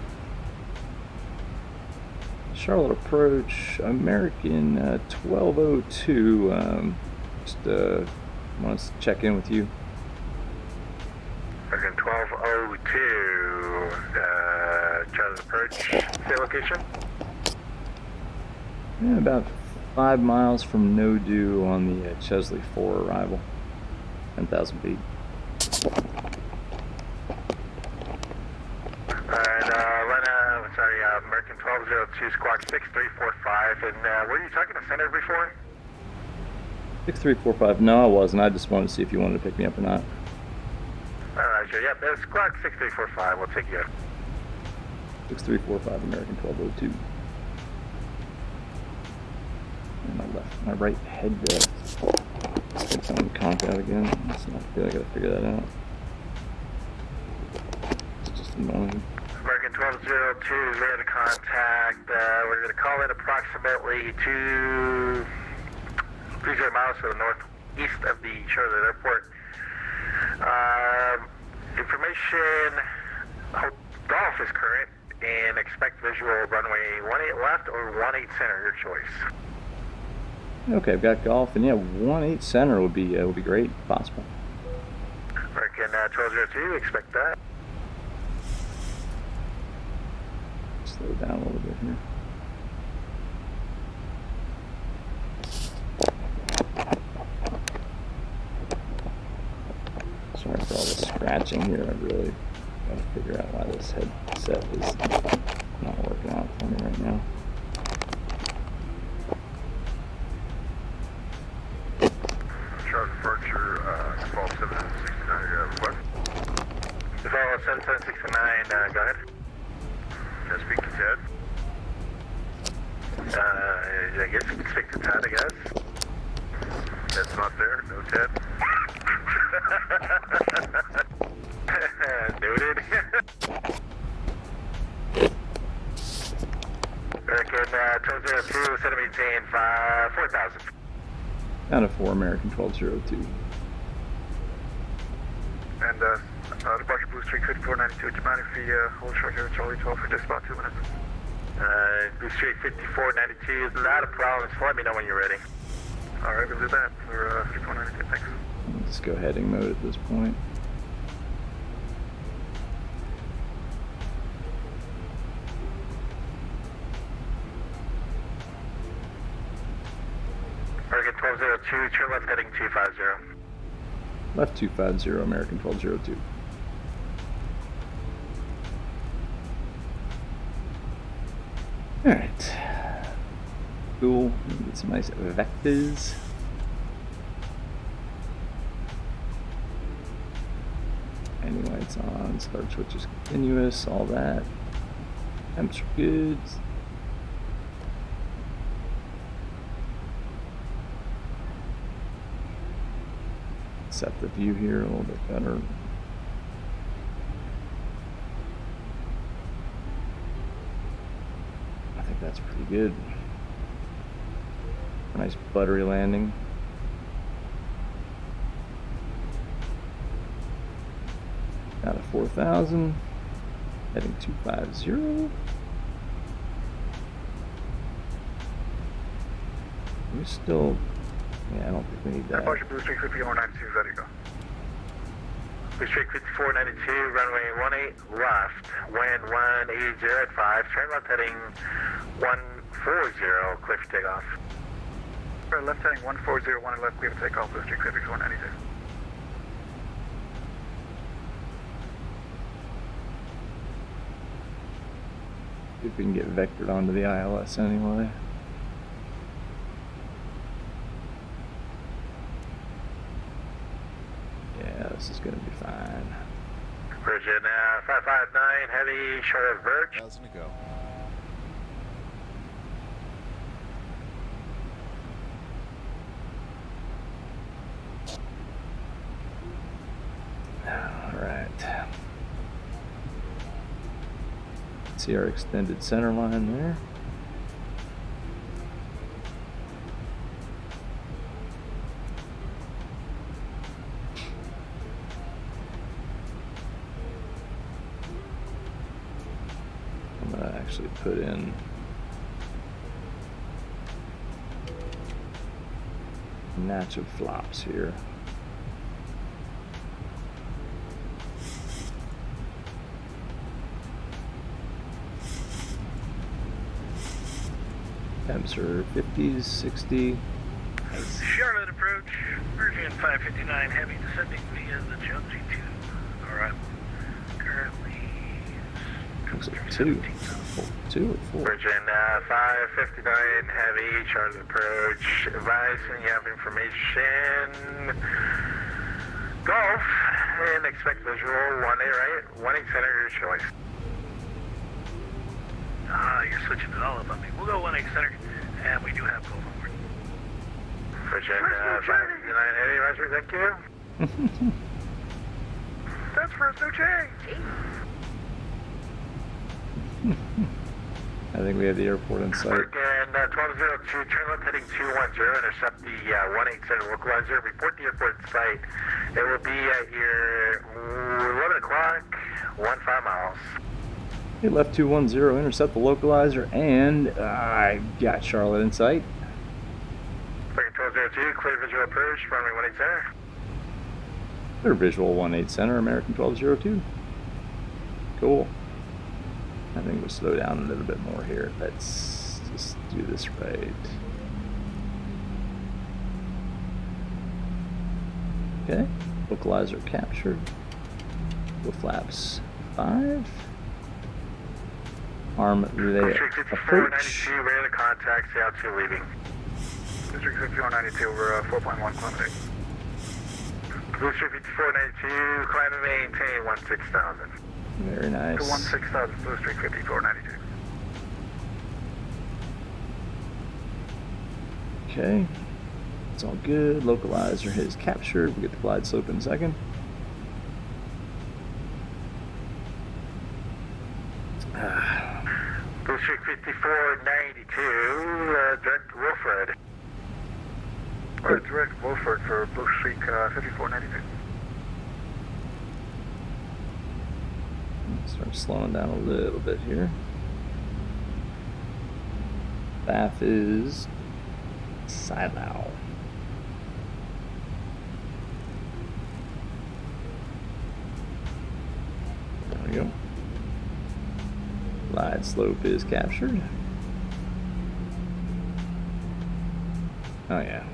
Charlotte approach, American 1202. Just want to check in with you. American 1202, Charlotte approach, say location? Yeah, about 5 miles from No Do on the Chesley 4 arrival. 10,000 feet. American 1202, squawk 6345, and were you talking to Center before? 6345, no I wasn't, I just wanted to see if you wanted to pick me up or not. Alright, sure, yep, that's squawk 6345, we'll take you. 6345, American 1202. And my right head conked out again, that's not good, I gotta figure that out. It's just annoying. American 1202, ready to contact. We're going to call in approximately 30 miles to the northeast of the Charlotte Airport. Information and expect visual runway 18 left or 18 center, your choice. Okay, I've got golf, and yeah, 18 center would be great, if possible. American 1202, expect that. Slow down a little bit here. Sorry for all the scratching here. I really got to figure out why this headset is not working out for me right now. Charles departure, default 769, request. Default 7769, go ahead. Can I speak to Ted? I guess you can speak to Ted, I guess. Ted's not there, no Ted. Noted. American 1202, set of maintain 4,000. Down to 4, American 1202. And departure Blue Streak 5492, do you mind if we hold short here at Charlie 12 for just about 2 minutes? Blue Streak 5492 is not a problem, just let me know when you're ready. Alright, we'll do that for 5492, thanks. Let's go heading mode at this point. American 1202, turn left heading 250. Left 250, American 1202. Alright. Cool. Get some nice vectors. Anyway, it's on. Start switch is continuous, all that. Temps are good. Set the view here a little bit better. I think that's pretty good. Nice buttery landing. Out of 4,000. Heading 250. We're still... Yeah, I don't think we need that. Departure Blue Streak 5492, ready to go. Blue Streak 5492, runway 18 left, wind 180 at 5, turn left heading 140, clear for takeoff. Left heading 140, 1 left, clear for takeoff, Blue Streak 5492. See if we can get vectored onto the ILS anyway. Yeah, this is going to be fine. Virgin 559, heavy, short of verge. 1,000 to go. Alright. See our extended center line there. I'm going to actually put in a notch of flops here. Temps are 50s, 60. Charlotte approach, Virgin 559, heavy, descending via the Jones G2. Alright. Currently... Looks like 2. 2 or 4. Virgin 559, heavy, Charlotte approach, advising you have information. Golf, and expect visual, 1A right, 1A center, your choice. You're switching it all up on me. We'll go 1A center, and we do have golf on board. Virgin 559, heavy, Roger, thank you. That's Fresno change. I think we have the airport in sight. And 1202, turn left heading 210, intercept the 187 localizer, report the airport site. It will be at your 11 o'clock, 15 miles. Hey, left 210, intercept the localizer, and I got Charlotte in sight. Second 1202, clear visual approach, runway 18 center. Clear visual 18 center, American 1202. Cool. I think we'll slow down a little bit more here. Let's just do this right. Okay, localizer captured. Go flaps 5. Arm relay approach. 492, ready to contact, CL2 leaving. District 5492, we're 4.1 kilometers. Blue Street 5492, climb and maintain 16,000. Very nice. To 16,000, Blue Street 5492. Okay, it's all good. Localizer is captured. We'll get the glide slope in a second. Blue Street 5492, direct Wilfred. Or direct Wilfred for Blue Street 5492. Start slowing down a little bit here. Bath is Silo. There we go. Glide slope is captured. Oh yeah.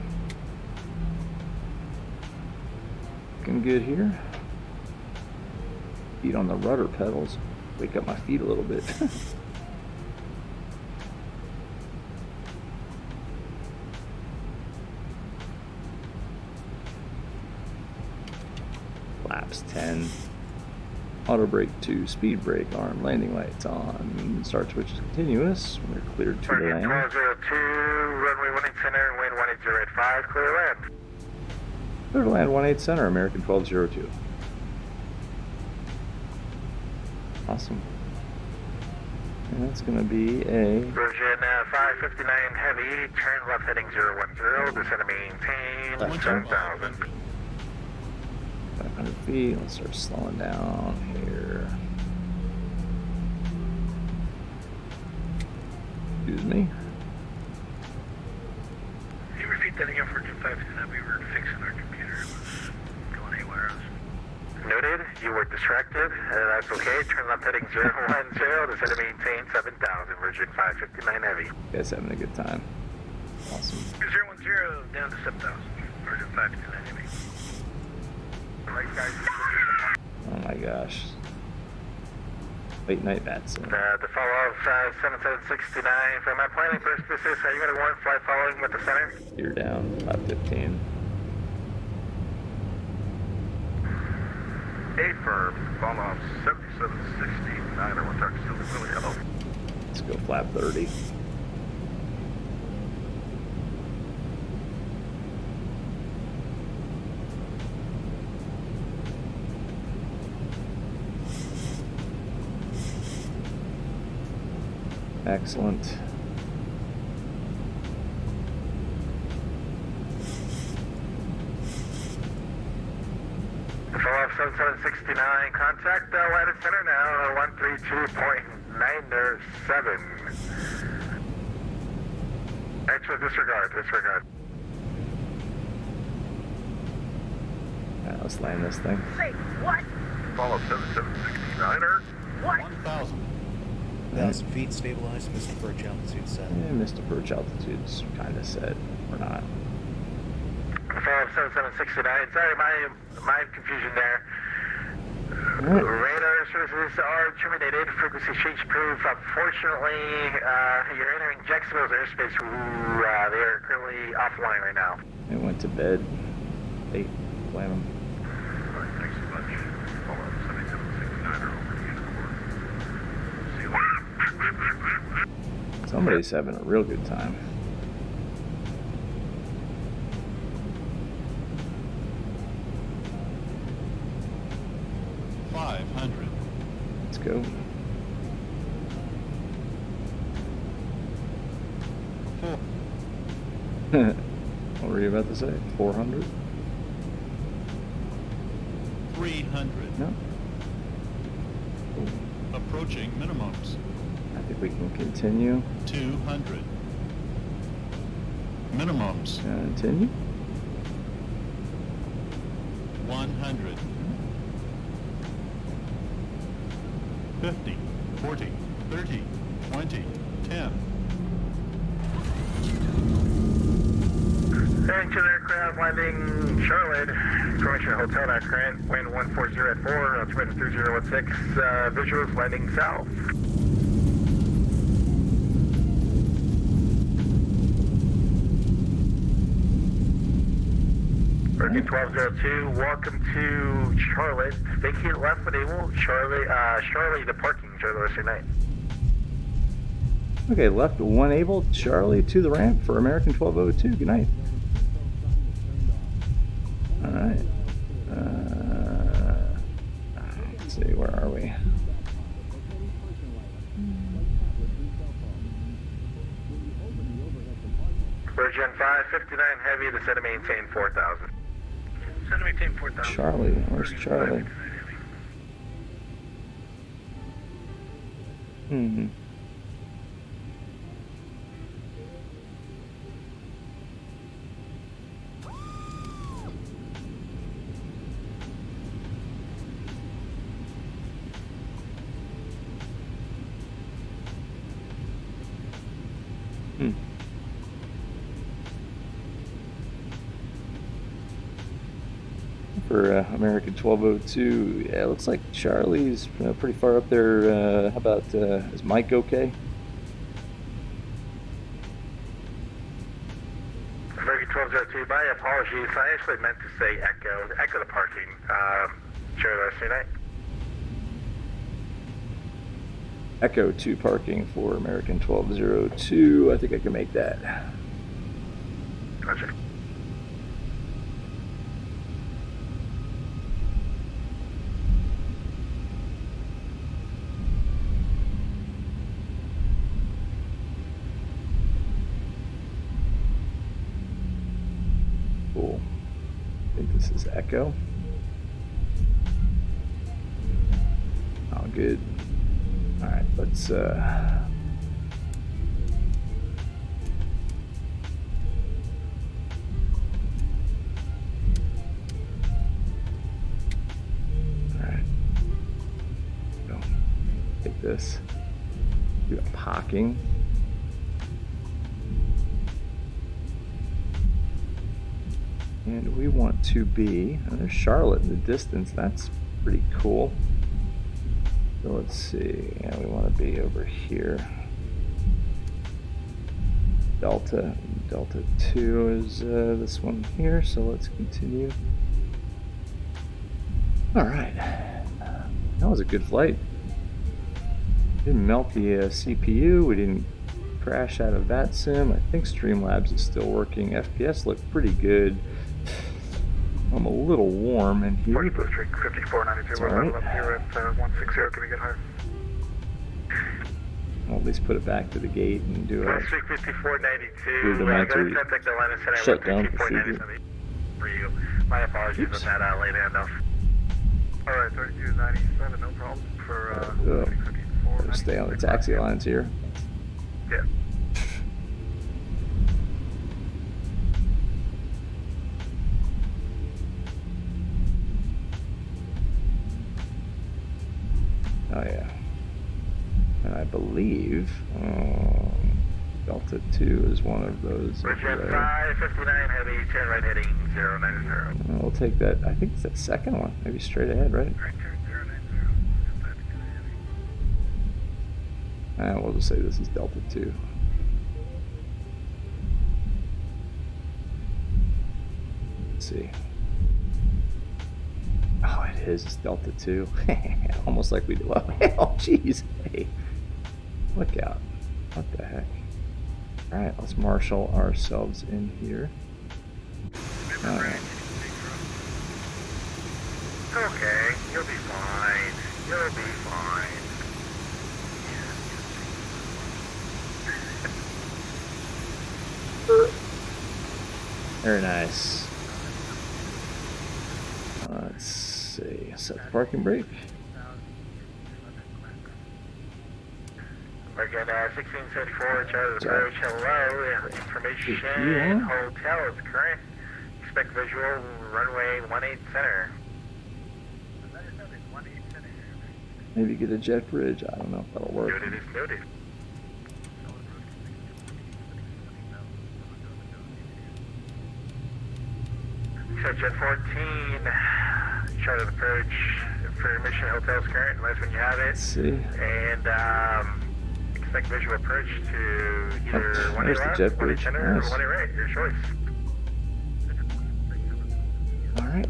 Looking good here. Feet on the rudder pedals. Wake up my feet a little bit. Flaps 10. Auto brake 2. Speed brake arm. Landing lights on. Start switch is continuous. We're cleared to land. 1202, runway 18 center, wind 180 at 5, clear land. Clear to land 18 center, American 1202. Awesome. And that's going to be a Virgin 559 heavy, turn left heading 010, descend and maintain 7,000. 500 feet. Let's start slowing down here. Excuse me. Can you repeat that again for Virgin 559? We were fixing our computer. It was going haywire. Noted, you were distracted. That's okay. Turn left heading 010, descend and maintain 7,000. Virgin 559 heavy. You guys having a good time. Awesome. 010 down to 7,000. Virgin 559 heavy. Right, guys. Oh my gosh. Late night VATSIM. The follow-up 7769. For my planning purposes, are you going to warrant flight following with the center? You're down. 515. Affirm. Follow-up 7769. I want to talk to Silver. Hello. Let's go flap 30. Excellent. Follow-up 7769. Contact landed center now. 132.907. Actually, disregard. Alright, let's land this thing. Say what? Follow-up 7769er. What? 1,000. 1,000 feet stabilized, Mr. Birch altitude set. Yeah, Mr. Birch altitude's kind of set. We're not. Follow-up 7769. Sorry, my confusion there. Right. Radar services are terminated. Frequency change approved. Unfortunately, you're entering Jacksonville's airspace. They are currently offline right now. It went to bed. Hey, blame them. Alright, thanks so much. Follow-up 7769 over to Somebody's having a real good time. Let's go. What were you about to say? 400? 300. No. Cool. Approaching minimums. I think we can continue. 200. Minimums. Continue. 100. 50, 40, 30, 20, 10. Attention aircraft landing Charlotte. Information hotel at current. Wind 140 at 4. Altimeter 3016. Visuals landing south. American 1202, welcome to Charlotte. Vacate left when able. Charlie to parking. Enjoy the rest of your night. Okay, left one able. Charlie to the ramp for American 1202. Good night. All right. Let's see, where are we? Virgin 559 heavy to set to maintain 4,000. Set to maintain 4,000. Charlie, where's Charlie? For American 1202, yeah, it looks like Charlie's pretty far up there. How about, is Mike okay? American 1202, my apologies. I actually meant to say echo the parking. Enjoy the rest of your night. Echo 2 parking for American 1202. I think I can make that. Gotcha. Cool. I think this is Echo. Oh, good. All right, let's go. Take this. Do a parking. And we want to be, there's Charlotte in the distance. That's pretty cool. So let's see, yeah, we want to be over here. Delta 2 is this one here, so let's continue. All right, that was a good flight. Didn't melt the CPU, we didn't crash out of VATSIM. I think Streamlabs is still working. FPS looked pretty good. I'm a little warm in here. 5492, we're level up here at 160, can we get higher? I'll at least put it back to the gate and do a 5492, rudimentary shutdown procedure. For you. My apologies on that late handoff. Alright, 3297, no problem for 654. Stay on the taxi lines here. Yeah. Oh yeah, and I believe Delta 2 is one of those. Bridgehead 559 heavy, turn right heading 090. We'll take that. I think it's that second one, maybe straight ahead, right? Right, turn 090. And we'll just say this is Delta 2. Let's see. Oh, it is. It's Delta 2. Almost like we do. Oh, jeez. Hey, look out. What the heck? All right, let's marshal ourselves in here. All right. Okay, you'll be fine. You'll be fine. Very nice. Let's see. Set the parking brake. Working 1674, Charlie approach, hello, information, hotel is current, expect visual, runway 18 center. Maybe get a jet bridge, I don't know if that'll work. Noted is noted. So jet 14, Charlie approach, information, hotel's current, unless when you have it. Let's see. And expect visual approach to either one there's left, the jet one bridge. center, Nice. or one right, your choice. Alright.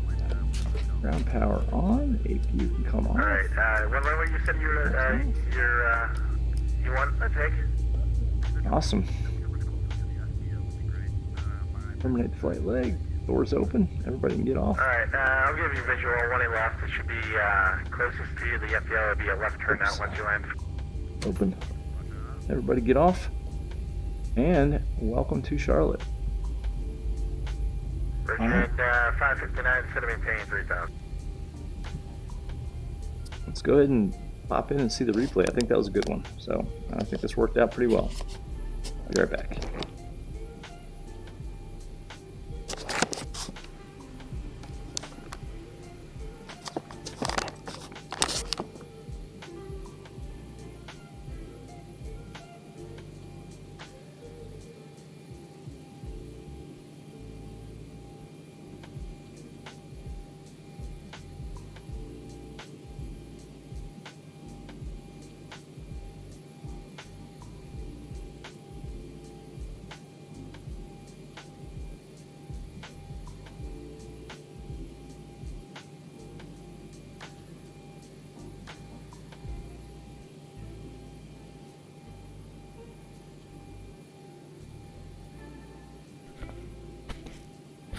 Ground power on. APU can come on. Alright, one runway you said you want a take? Awesome. Terminate flight leg. Doors open. Everybody can get off. Alright, I'll give you visual, one left. It should be closest to you. The FDL will be a left turn out once you land. Open. Everybody get off. And welcome to Charlotte. Richard, 559, set to maintain 3000. Let's go ahead and pop in and see the replay. I think that was a good one. So I think this worked out pretty well. I'll be right back.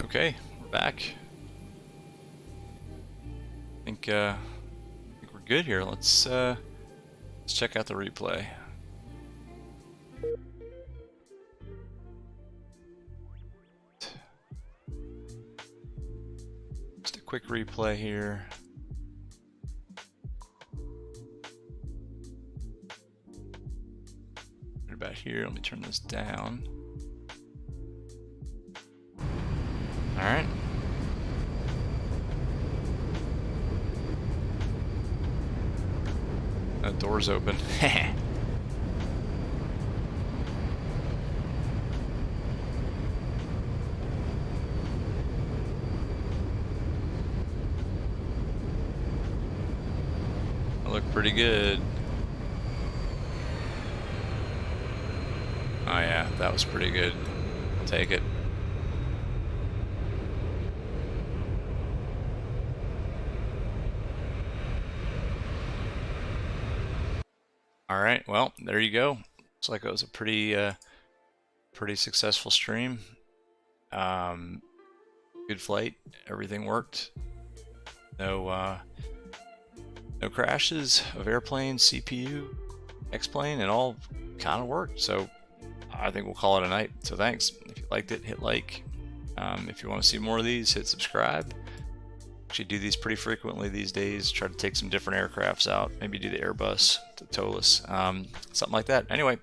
Okay, we're back. I think we're good here. Let's check out the replay. Just a quick replay here. Right about here, let me turn this down. All right. That door's open. I look pretty good. Oh yeah, that was pretty good. I'll take it. All right, well, there you go. Looks like it was a pretty successful stream. Good flight. Everything worked. No crashes of airplane, CPU, X-plane. It all kind of worked. So I think we'll call it a night. So thanks. If you liked it, hit like. If you want to see more of these, hit subscribe. Actually do these pretty frequently these days. Try to take some different aircrafts out. Maybe do the Airbus to Tolus. Something like that. Anyway,